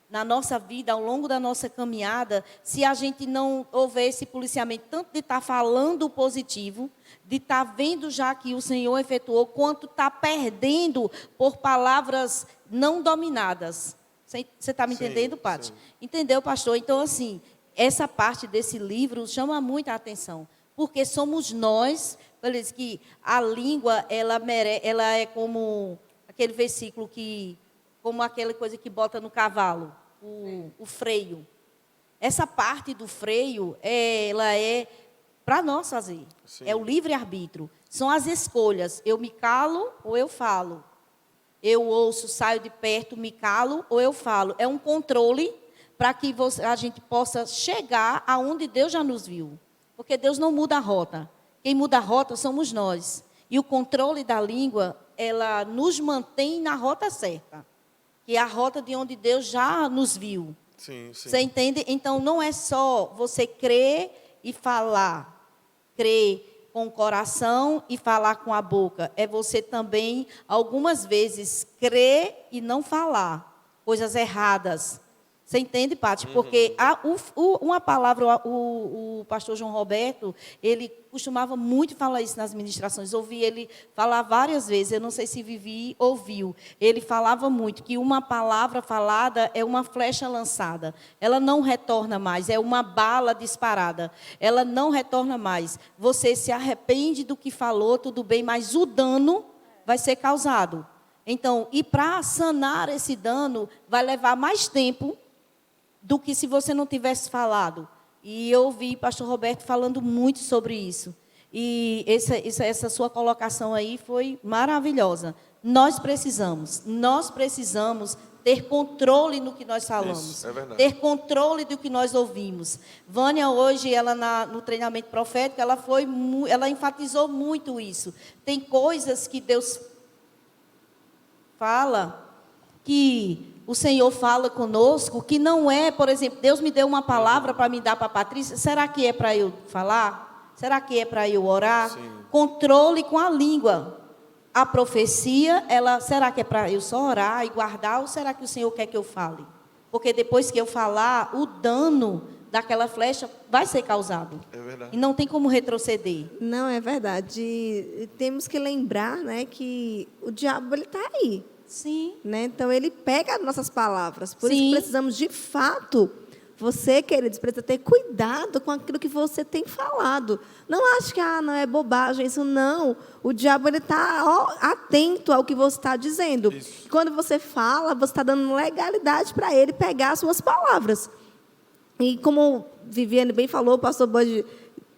na nossa vida, ao longo da nossa caminhada, se a gente não houver esse policiamento, tanto de estar falando o positivo, de estar vendo já que o Senhor efetuou, quanto estar perdendo por palavras não dominadas. Você está me entendendo, Paty? Sim. Entendeu, pastor? Então, assim, essa parte desse livro chama muita atenção, porque somos nós, parece que a língua, ela é como aquele versículo como aquela coisa que bota no cavalo, o freio. Essa parte do freio, ela é para nós fazer. Sim. É o livre-arbítrio. São as escolhas. Eu me calo ou eu falo. Eu ouço, saio de perto, me calo ou eu falo. É um controle para que a gente possa chegar aonde Deus já nos viu. Porque Deus não muda a rota. Quem muda a rota somos nós. E o controle da língua, ela nos mantém na rota certa. Que é a rota de onde Deus já nos viu. Sim, sim. Você entende? Então, não é só você crer e falar. Crer com o coração e falar com a boca. É você também, algumas vezes, crer e não falar coisas erradas. Você entende, Paty? Porque uma palavra, o pastor João Roberto, ele costumava muito falar isso nas ministrações. Ouvi ele falar várias vezes, eu não sei se Vivi ouviu. Ele falava muito que uma palavra falada é uma flecha lançada. Ela não retorna mais, é uma bala disparada. Ela não retorna mais. Você se arrepende do que falou, tudo bem, mas o dano vai ser causado. Então, e para sanar esse dano, vai levar mais tempo do que se você não tivesse falado. E eu ouvi pastor Roberto falando muito sobre isso. E essa sua colocação aí foi maravilhosa. Nós precisamos ter controle no que nós falamos. Isso, é verdade. Ter controle do que nós ouvimos. Vânia, hoje, ela no treinamento profético, ela enfatizou muito isso. Tem coisas que Deus fala, que o Senhor fala conosco, que não é, por exemplo, Deus me deu uma palavra para me dar para a Patrícia, será que é para eu falar? Será que é para eu orar? Sim. Controle com a língua. A profecia, será que é para eu só orar e guardar, ou será que o Senhor quer que eu fale? Porque depois que eu falar, o dano daquela flecha vai ser causado. É verdade. E não tem como retroceder. Não, é verdade. E temos que lembrar, né, que o diabo está aí. Sim. Né? Então, ele pega as nossas palavras. Por isso Sim. que precisamos, de fato, você, queridos, precisa ter cuidado com aquilo que você tem falado. Não ache que não é bobagem isso, não. O diabo está atento ao que você está dizendo. Isso. Quando você fala, você está dando legalidade para ele pegar as suas palavras. E como Viviane bem falou, o pastor Bode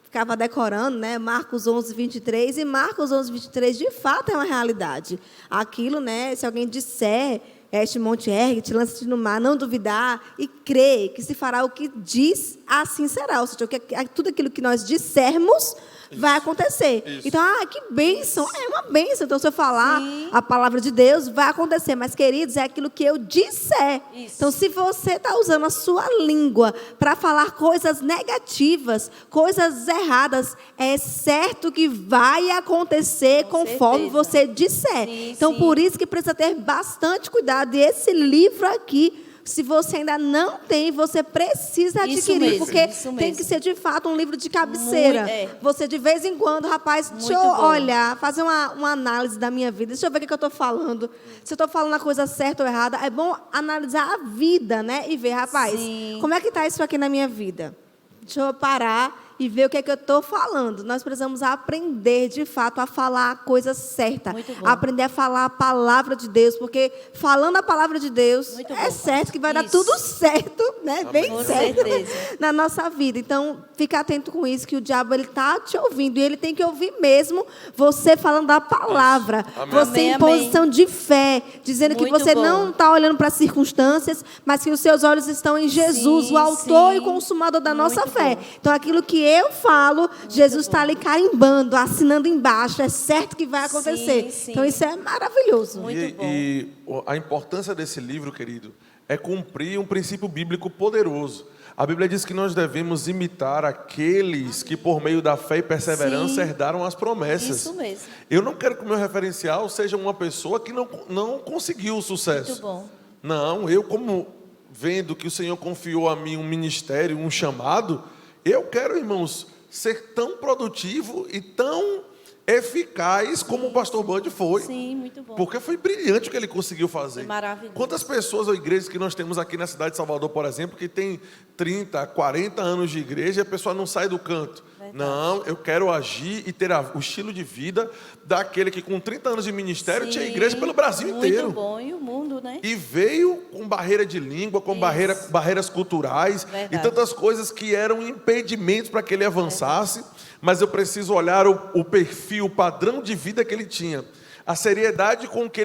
ficava decorando, né? Marcos 11, 23. E Marcos 11, 23, de fato, é uma realidade. Aquilo, né? Se alguém disser, este monte ergue-te, lança-te no mar, não duvidar e crer que se fará o que diz, assim será. Ou seja, tudo aquilo que nós dissermos vai acontecer. Isso. Então, que bênção. É uma bênção. Então, se eu falar Sim. a palavra de Deus, vai acontecer. Mas, queridos, é aquilo que eu disser. Isso. Então, se você está usando a sua língua para falar coisas negativas, coisas erradas, é certo que vai acontecer Com conforme certeza. você disser. Sim, Então, sim. por isso que precisa ter bastante cuidado. E esse livro aqui, se você ainda não tem, você precisa Isso adquirir, mesmo, porque isso tem mesmo. que ser, de fato, um livro de cabeceira. Você, de vez em quando, rapaz, deixa eu Muito bom. olhar, fazer uma análise da minha vida, deixa eu ver o que eu estou falando. Se eu estou falando a coisa certa ou errada, é bom analisar a vida, né? E ver, rapaz, Sim. como é que está isso aqui na minha vida? Deixa eu parar e ver o que é que eu estou falando. Nós precisamos aprender, de fato, a falar a coisa certa. Muito bom. Aprender a falar a palavra de Deus, porque falando a palavra de Deus, Muito é bom, certo que vai dar isso. tudo certo, né? Bem Com certo certeza. na nossa vida. Então, fica atento com isso, que o diabo ele está te ouvindo, e ele tem que ouvir mesmo você falando da palavra. Amém. Você Amém, em amém. posição de fé, dizendo que Muito você bom. não está olhando para as circunstâncias, mas que os seus olhos estão em Jesus, Sim, o autor sim. e consumador da nossa Muito fé. bom. Então, aquilo que eu falo, Jesus está ali carimbando, assinando embaixo, é certo que vai acontecer. Sim, sim. Então, isso é maravilhoso. Muito bom. E a importância desse livro, querido, é cumprir um princípio bíblico poderoso. A Bíblia diz que nós devemos imitar aqueles que, por meio da fé e perseverança, Sim. herdaram as promessas. Isso mesmo. Eu não quero que o meu referencial seja uma pessoa que não conseguiu o sucesso. Muito bom. Não, eu como vendo que o Senhor confiou a mim um ministério, um chamado, eu quero, irmãos, ser tão produtivo e tão eficaz como o pastor Bud foi. Sim, muito bom. Porque foi brilhante o que ele conseguiu fazer. Foi maravilhoso. Quantas pessoas ou igrejas que nós temos aqui na cidade de Salvador, por exemplo, que tem 30, 40 anos de igreja e a pessoa não sai do canto. Verdade. Não, eu quero agir e ter o estilo de vida daquele que com 30 anos de ministério tinha Sim, igreja pelo Brasil inteiro. Muito bom. E o mundo, né? E veio com barreira de língua, com Isso. barreiras culturais Verdade. e tantas coisas que eram impedimentos para que ele avançasse. Mas eu preciso olhar o perfil, o padrão de vida que ele tinha. A seriedade com que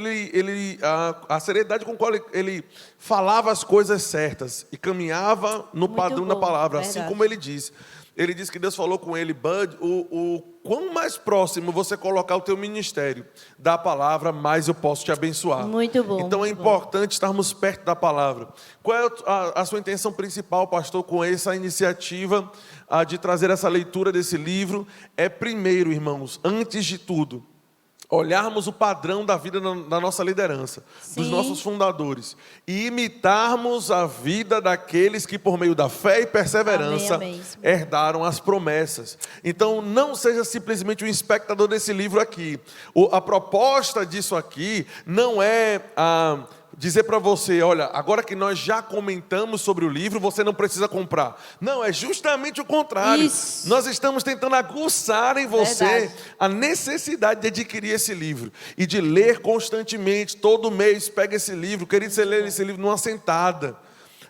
a seriedade com qual ele falava as coisas certas e caminhava no Muito padrão da bom, palavra, assim verdade. como ele disse. Ele disse que Deus falou com ele, Bud, o quão mais próximo você colocar o teu ministério da palavra, mais eu posso te abençoar. Muito bom, Então é muito bom. importante estarmos perto da palavra. Qual é a sua intenção principal, pastor, com essa iniciativa de trazer essa leitura desse livro? É primeiro, irmãos, antes de tudo, olharmos o padrão da vida da nossa liderança, dos Sim. nossos fundadores, e imitarmos a vida daqueles que, por meio da fé e perseverança, Amém, amém. herdaram as promessas. Então, não seja simplesmente um espectador desse livro aqui. A proposta disso aqui não é dizer para você, olha, agora que nós já comentamos sobre o livro, você não precisa comprar. Não, é justamente o contrário. Isso. Nós estamos tentando aguçar em você Verdade. a necessidade de adquirir esse livro e de ler constantemente, todo mês. Pega esse livro, querido, você lê esse livro numa sentada.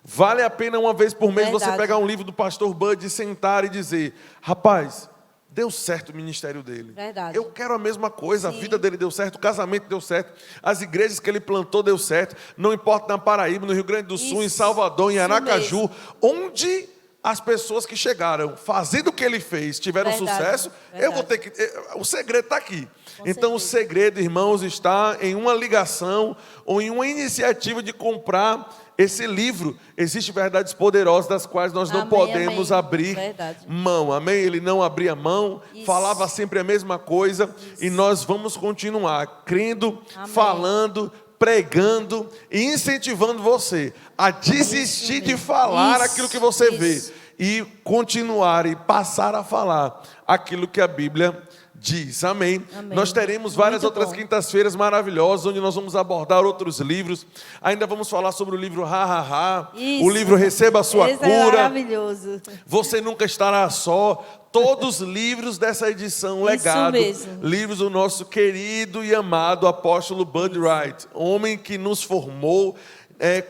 Vale a pena uma vez por mês você Verdade. pegar um livro do pastor Bud e sentar e dizer, rapaz, deu certo o ministério dele. Verdade. Eu quero a mesma coisa, Sim. a vida dele deu certo, o casamento deu certo, as igrejas que ele plantou deu certo, não importa na Paraíba, no Rio Grande do Sul, em Isso. Salvador, em Isso Aracaju, mesmo. onde as pessoas que chegaram fazendo o que ele fez tiveram Verdade, sucesso, verdade. eu vou ter que. O segredo está aqui. Com Então, o certeza. segredo, irmãos, está em uma ligação ou em uma iniciativa de comprar esse livro. Existem verdades poderosas das quais nós não Amém, podemos amém. abrir Verdade. mão. Amém? Ele não abria mão, Isso. falava sempre a mesma coisa e nós vamos continuar crendo, Amém. falando, pregando e incentivando você a desistir de mesmo. falar Isso, aquilo que você vê isso. e continuar e passar a falar aquilo que a Bíblia diz. Amém? Amém. Nós teremos várias Muito outras bom. quintas-feiras maravilhosas, onde nós vamos abordar outros livros. Ainda vamos falar sobre o livro Ha Ha Ha, Isso. o livro Receba a Sua Esse é Cura, maravilhoso. Você Nunca Estará Só. Todos os livros dessa edição Legado, mesmo. livros do nosso querido e amado apóstolo Bud Wright, homem que nos formou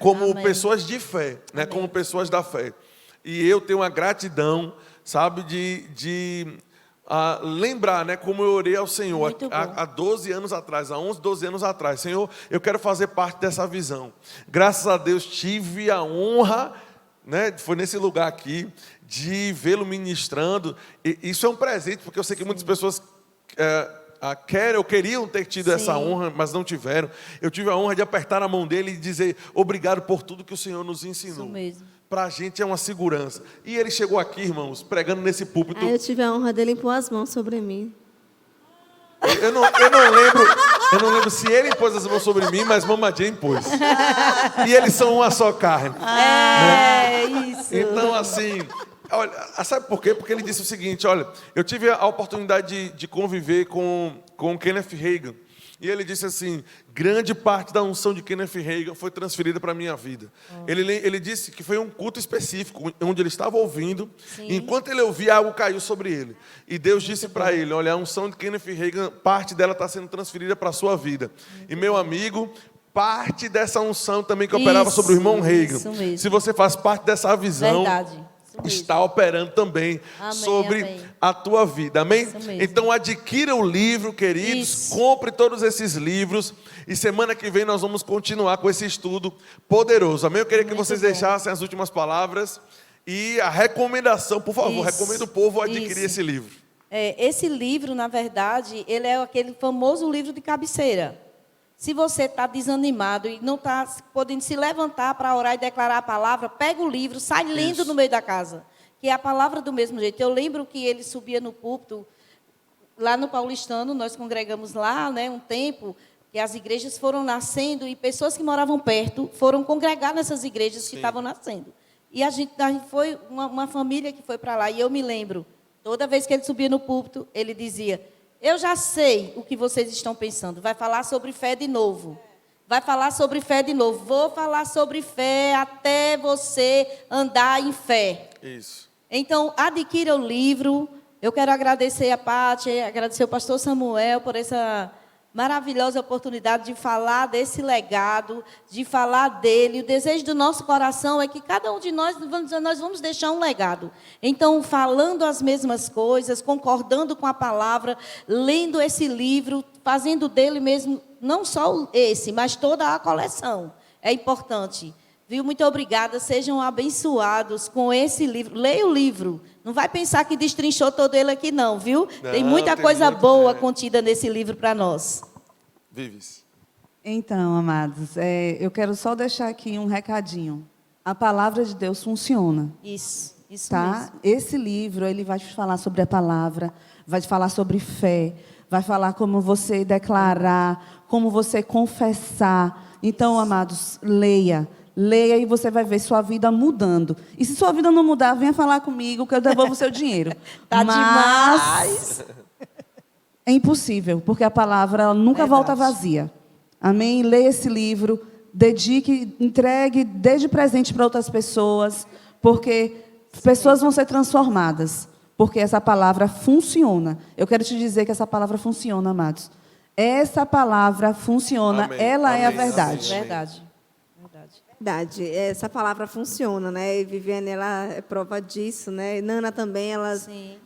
como Amém. pessoas de fé, né, como pessoas da fé. E eu tenho uma gratidão, sabe, de lembrar, né, como eu orei ao Senhor Muito bom. há 12 anos atrás, há 11, 12 anos atrás. Senhor, eu quero fazer parte dessa visão. Graças a Deus tive a honra, né, foi nesse lugar aqui, de vê-lo ministrando. E isso é um presente, porque eu sei que muitas pessoas querem ou queriam ter tido essa Sim. honra, mas não tiveram. Eu tive a honra de apertar a mão dele e dizer obrigado por tudo que o Senhor nos ensinou. Isso mesmo. Para a gente é uma segurança. E ele chegou aqui, irmãos, pregando nesse púlpito. Aí eu tive a honra dele impor as mãos sobre mim. Eu não lembro se ele impôs as mãos sobre mim, mas Mama Jane impôs. E eles são uma só carne. É, isso. Então, assim, olha, sabe por quê? Porque ele disse o seguinte, olha, eu tive a oportunidade de conviver com Kenneth Hagin. E ele disse assim: grande parte da unção de Kenneth Hagin foi transferida para a minha vida. Ele disse que foi um culto específico, onde ele estava ouvindo. E enquanto ele ouvia, algo caiu sobre ele. E Deus disse para ele: olha, a unção de Kenneth Hagin, parte dela está sendo transferida para a sua vida. E meu amigo, parte dessa unção também que operava sobre o irmão Hagin. Se você faz parte dessa visão, está operando também sobre a tua vida. Amém? Então adquira o livro, queridos. Compre todos esses livros. E semana que vem nós vamos continuar com esse estudo poderoso. Amém? Eu queria que vocês deixassem as últimas palavras e a recomendação, por favor, recomendo o povo a adquirir esse livro. Esse livro, na verdade, ele é aquele famoso livro de cabeceira. Se você está desanimado e não está podendo se levantar para orar e declarar a palavra, pega o livro, sai lendo no meio da casa. Que é a palavra do mesmo jeito. Eu lembro que ele subia no púlpito, lá no Paulistano, nós congregamos lá, né, um tempo, que as igrejas foram nascendo e pessoas que moravam perto foram congregar nessas igrejas que estavam nascendo. E a gente foi uma família que foi para lá. E eu me lembro, toda vez que ele subia no púlpito, ele dizia: eu já sei o que vocês estão pensando. Vai falar sobre fé de novo. Vai falar sobre fé de novo. Vou falar sobre fé até você andar em fé. Isso. Então, adquira o livro. Eu quero agradecer a Pátia, agradecer ao pastor Samuel por essa maravilhosa oportunidade de falar desse legado, de falar dele. O desejo do nosso coração é que cada um de nós vamos deixar um legado. Então, falando as mesmas coisas, concordando com a palavra, lendo esse livro, fazendo dele mesmo, não só esse, mas toda a coleção. É importante. Viu? Muito obrigada. Sejam abençoados com esse livro. Leia o livro. Não vai pensar que destrinchou todo ele aqui, não, viu? Tem muita coisa boa contida nesse livro para nós. Vives. Então, amados, eu quero só deixar aqui um recadinho. A palavra de Deus funciona. Isso tá? mesmo. Esse livro, ele vai te falar sobre a palavra, vai te falar sobre fé, vai falar como você declarar, como você confessar. Então, amados, leia. Leia e você vai ver sua vida mudando. E se sua vida não mudar, venha falar comigo que eu devolvo o seu dinheiro. Tá demais! É impossível, porque a palavra ela nunca volta vazia. Amém? Leia esse livro, dedique, entregue, dê de presente para outras pessoas, porque pessoas vão ser transformadas, porque essa palavra funciona. Eu quero te dizer que essa palavra funciona, amados. Essa palavra funciona, Amém. Ela Amém. é a verdade. Amém. Verdade. Verdade, essa palavra funciona, né? E Viviane, ela é prova disso, né? Nana também,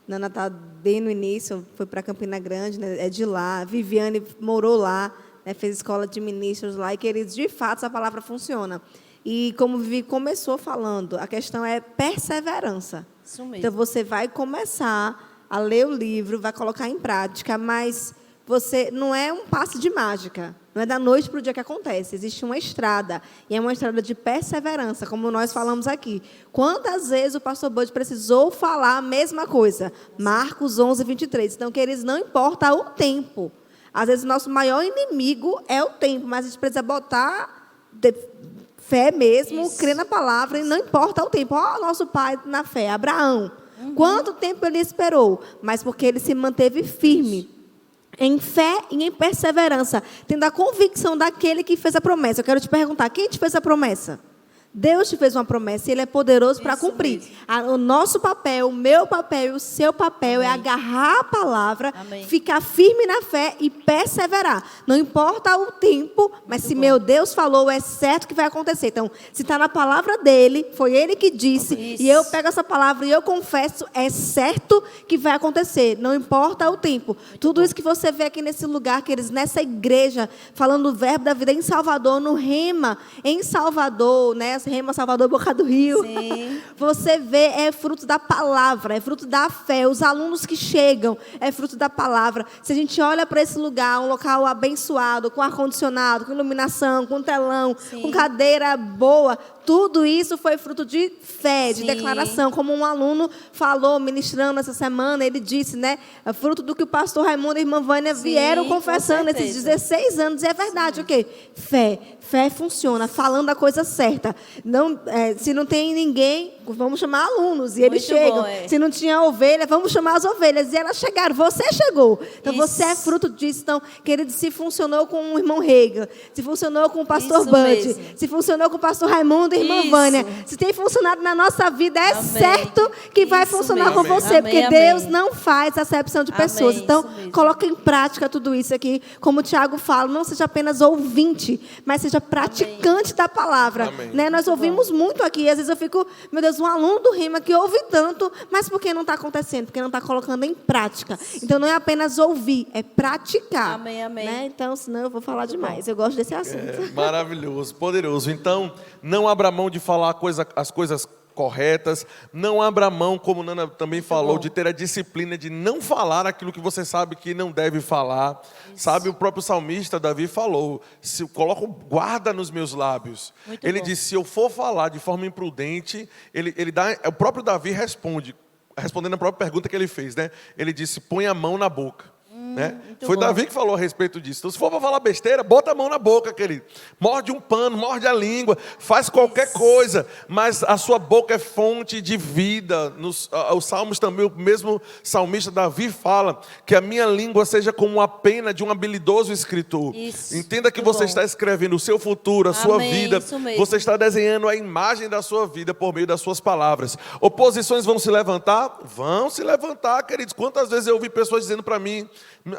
Nana está bem no início, foi para Campina Grande, né? É de lá. Viviane morou lá, né? Fez escola de ministros lá. E, queridos, de fato, essa palavra funciona. E como Vivi começou falando, a questão é perseverança. Isso mesmo. Então, você vai começar a ler o livro, vai colocar em prática, mas você não é um passe de mágica. Não é da noite para o dia que acontece. Existe uma estrada. E é uma estrada de perseverança, como nós falamos aqui. Quantas vezes o pastor Bud precisou falar a mesma coisa? Marcos 11, 23. Então, queridos, não importa o tempo. Às vezes, o nosso maior inimigo é o tempo, mas a gente precisa botar fé mesmo, crer na palavra, e não importa o tempo. Ó, nosso pai na fé, Abraão. Quanto tempo ele esperou? Mas porque ele se manteve firme. Em fé e em perseverança, tendo a convicção daquele que fez a promessa. Eu quero te perguntar, quem te fez a promessa? Deus te fez uma promessa e Ele é poderoso para cumprir. O nosso papel, o meu papel e o seu papel é agarrar a palavra, ficar firme na fé e perseverar. Não importa o tempo, mas se meu Deus falou, é certo que vai acontecer. Então, se está na palavra dele, foi Ele que disse, e eu pego essa palavra e eu confesso, é certo que vai acontecer. Não importa o tempo. Tudo isso que você vê aqui nesse lugar, queridos, nessa igreja, falando do verbo da vida em Salvador, no Rema, em Salvador, né? Rema, Salvador, Boca do Rio. Sim. Você vê, é fruto da palavra, é fruto da fé. Os alunos que chegam, é fruto da palavra. Se a gente olha para esse lugar, um local abençoado, com ar-condicionado, com iluminação, com telão, com cadeira boa, Tudo isso foi fruto de fé, de Sim. declaração. Como um aluno falou, ministrando essa semana, ele disse, né? É fruto do que o pastor Raimundo e a irmã Vânia Sim, vieram com confessando esses certeza. 16 anos. E é verdade, o quê? Fé. Fé funciona, falando a coisa certa. Não, se não tem ninguém, vamos chamar alunos. E eles Muito chegam. bom, é. Se não tinha ovelha, vamos chamar as ovelhas. E elas chegaram. Você chegou. Então, Isso. você é fruto disso. Então, querido, se funcionou com o irmão Reiga, se funcionou com o pastor Isso Bud, mesmo. se funcionou com o pastor Raimundo e a irmã Isso. Vânia, se tem funcionado na nossa vida, é Amém. certo que vai Isso funcionar mesmo. com você. Amém, Porque amém. Deus não faz acepção de Amém, pessoas. Então, isso mesmo. coloque em prática tudo isso aqui. Como o Tiago fala, não seja apenas ouvinte, mas seja praticante da palavra. Amém. Né? Nós ouvimos muito aqui. Às vezes eu fico, meu Deus, um aluno do Rima que ouve tanto, mas por que não está acontecendo? Porque não está colocando em prática. Então, não é apenas ouvir, é praticar. Amém, amém. Né? Então, senão eu vou falar demais. Eu gosto desse assunto. Maravilhoso, poderoso. Então, não abra mão de falar as coisas corretas, não abra mão, como Nana também falou, bom. de ter a disciplina de não falar aquilo que você sabe que não deve falar. Sabe, o próprio salmista Davi falou, se eu coloco guarda nos meus lábios. Muito Ele bom. disse, se eu for falar de forma imprudente, o próprio Davi responde, respondendo a própria pergunta que ele fez, né? Ele disse, põe a mão na boca. Né? muito Foi bom. Davi que falou a respeito disso. Então, se for para falar besteira, bota a mão na boca, querido. Morde um pano, morde a língua, faz qualquer coisa, mas a sua boca é fonte de vida. Os Salmos também, o mesmo salmista Davi fala que a minha língua seja como a pena de um habilidoso escritor. Isso, Entenda que muito você bom. está escrevendo o seu futuro, a sua Amém, vida. isso mesmo. Você está desenhando a imagem da sua vida por meio das suas palavras. Oposições vão se levantar? Vão se levantar, queridos. Quantas vezes eu ouvi pessoas dizendo para mim,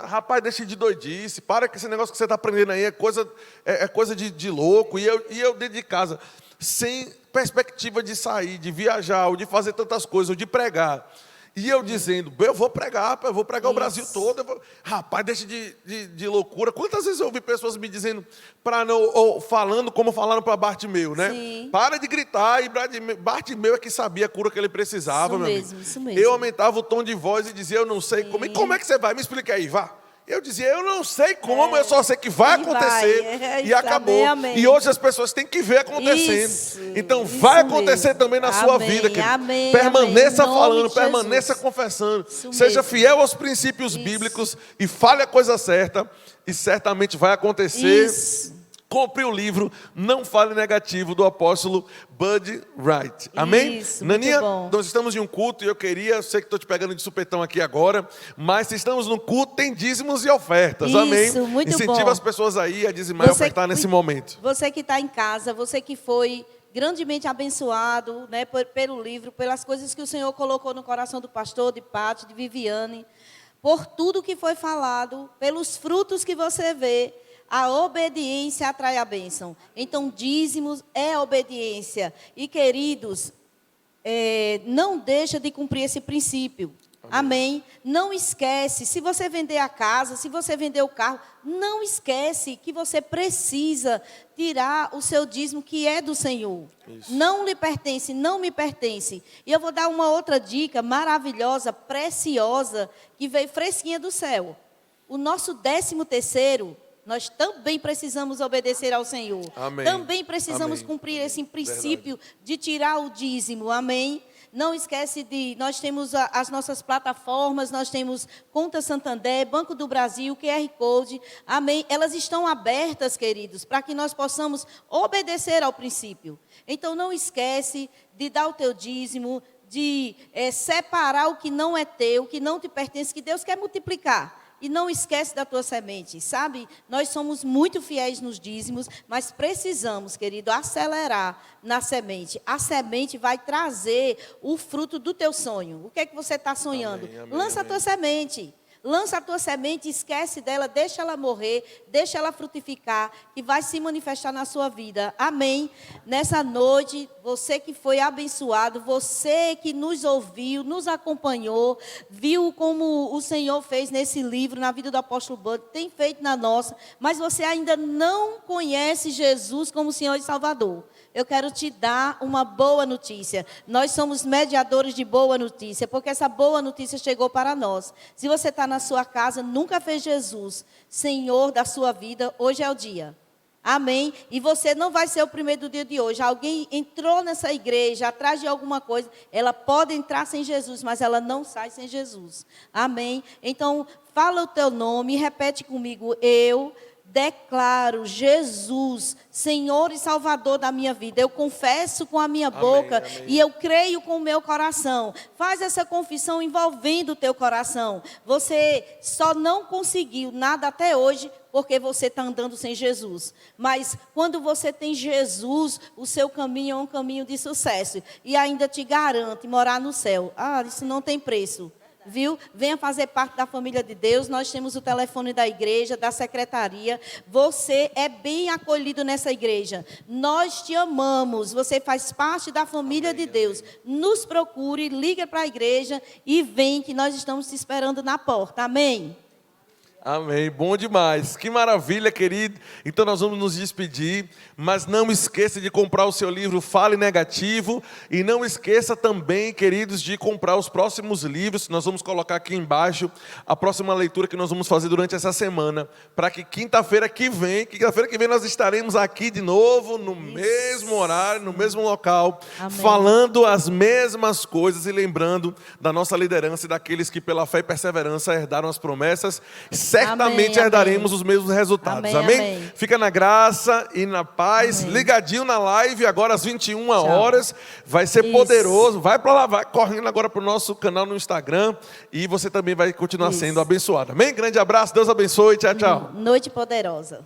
rapaz, deixa de doidice, para que esse negócio que você está aprendendo aí é coisa de louco. E eu dentro de casa, sem perspectiva de sair, de viajar, ou de fazer tantas coisas, ou de pregar. E eu dizendo, eu vou pregar o Brasil todo. Rapaz, deixa de loucura. Quantas vezes eu ouvi pessoas me dizendo, ou falando como falaram para Bartimeu, né? Sim. Para de gritar, e Bartimeu é que sabia a cura que ele precisava, Isso meu mesmo, amigo. isso mesmo. Eu aumentava o tom de voz e dizia, eu não sei como. E como é que você vai? Me explica aí, vá. Eu dizia, eu não sei como, eu só sei que vai E acontecer. vai. E acabou. Amém, amém. E hoje as pessoas têm que ver acontecendo. Isso, então isso vai acontecer mesmo. também na sua Amém, vida, querido. amém, Permaneça amém. Em nome falando, de permaneça Jesus. confessando. Isso Seja mesmo. fiel aos princípios bíblicos e fale a coisa certa. E certamente vai acontecer. Isso. Compre o livro Não Fale Negativo, do apóstolo Bud Wright. Amém? Isso, muito Naninha, bom. nós estamos em um culto e eu sei que estou te pegando de supetão aqui agora, mas se estamos no culto, tem dízimos e ofertas. Isso, Amém? muito Incentiva bom. as pessoas aí a dizimar e ofertar nesse momento. Você que está em casa, você que foi grandemente abençoado, né, pelo livro, pelas coisas que o Senhor colocou no coração do pastor, de Pátio, de Viviane, por tudo que foi falado, pelos frutos que você vê. A obediência atrai a bênção. Então, dízimos é obediência. E, queridos, não deixa de cumprir esse princípio. Amém? Não esquece, se você vender a casa, se você vender o carro, não esquece que você precisa tirar o seu dízimo que é do Senhor. Isso. Não lhe pertence, não me pertence. E eu vou dar uma outra dica maravilhosa, preciosa, que veio fresquinha do céu. O nosso 13º, nós também precisamos obedecer ao Senhor. Amém. Também precisamos Amém. cumprir esse princípio de tirar o dízimo. Amém? Não esquece nós temos as nossas plataformas, nós temos Conta Santander, Banco do Brasil, QR Code. Amém? Elas estão abertas, queridos, para que nós possamos obedecer ao princípio. Então, não esquece de dar o teu dízimo, de separar o que não é teu, o que não te pertence, que Deus quer multiplicar. E não esquece da tua semente, sabe? Nós somos muito fiéis nos dízimos, mas precisamos, querido, acelerar na semente. A semente vai trazer o fruto do teu sonho. O que é que você está sonhando? Amém, amém, Lança a tua semente. Lança a tua semente, esquece dela, deixa ela morrer, deixa ela frutificar, que vai se manifestar na sua vida. Amém? Nessa noite, você que foi abençoado, você que nos ouviu, nos acompanhou, viu como o Senhor fez nesse livro, na vida do apóstolo Bud, tem feito na nossa, mas você ainda não conhece Jesus como Senhor e Salvador. Eu quero te dar uma boa notícia. Nós somos mediadores de boa notícia, porque essa boa notícia chegou para nós. Se você está na sua casa, nunca fez Jesus Senhor da sua vida, hoje é o dia. Amém? E você não vai ser o primeiro do dia de hoje. Alguém entrou nessa igreja atrás de alguma coisa, ela pode entrar sem Jesus, mas ela não sai sem Jesus. Amém? Então, fala o teu nome, repete comigo. Eu declaro Jesus, Senhor e Salvador da minha vida. Eu confesso com a minha boca, amém. e eu creio com o meu coração. Faz essa confissão envolvendo o teu coração. Você só não conseguiu nada até hoje porque você está andando sem Jesus. Mas quando você tem Jesus, o seu caminho é um caminho de sucesso. E ainda te garante morar no céu. Ah, isso não tem preço. Viu? Venha fazer parte da família de Deus. Nós temos o telefone da igreja, da secretaria. Você é bem acolhido nessa igreja. Nós te amamos. Você faz parte da família de Deus. Nos procure, liga para a igreja e vem que nós estamos te esperando na porta. Amém? Amém, bom demais, que maravilha, querido. Então nós vamos nos despedir, mas não esqueça de comprar o seu livro Fale Negativo, e não esqueça também, queridos, de comprar os próximos livros. Nós vamos colocar aqui embaixo a próxima leitura que nós vamos fazer durante essa semana, para que quinta-feira que vem nós estaremos aqui de novo, no mesmo horário, no mesmo local, Amém. falando as mesmas coisas e lembrando da nossa liderança e daqueles que pela fé e perseverança herdaram as promessas. Certamente Amém, herdaremos amém. os mesmos resultados. Amém, Amém? amém. Fica na graça e na paz. Amém. Ligadinho na live, agora às 21 horas. Vai ser Isso. poderoso. Vai para lá, vai correndo agora para o nosso canal no Instagram. E você também vai continuar Isso. sendo abençoado. Amém? Grande abraço, Deus abençoe. Tchau, tchau. Noite poderosa.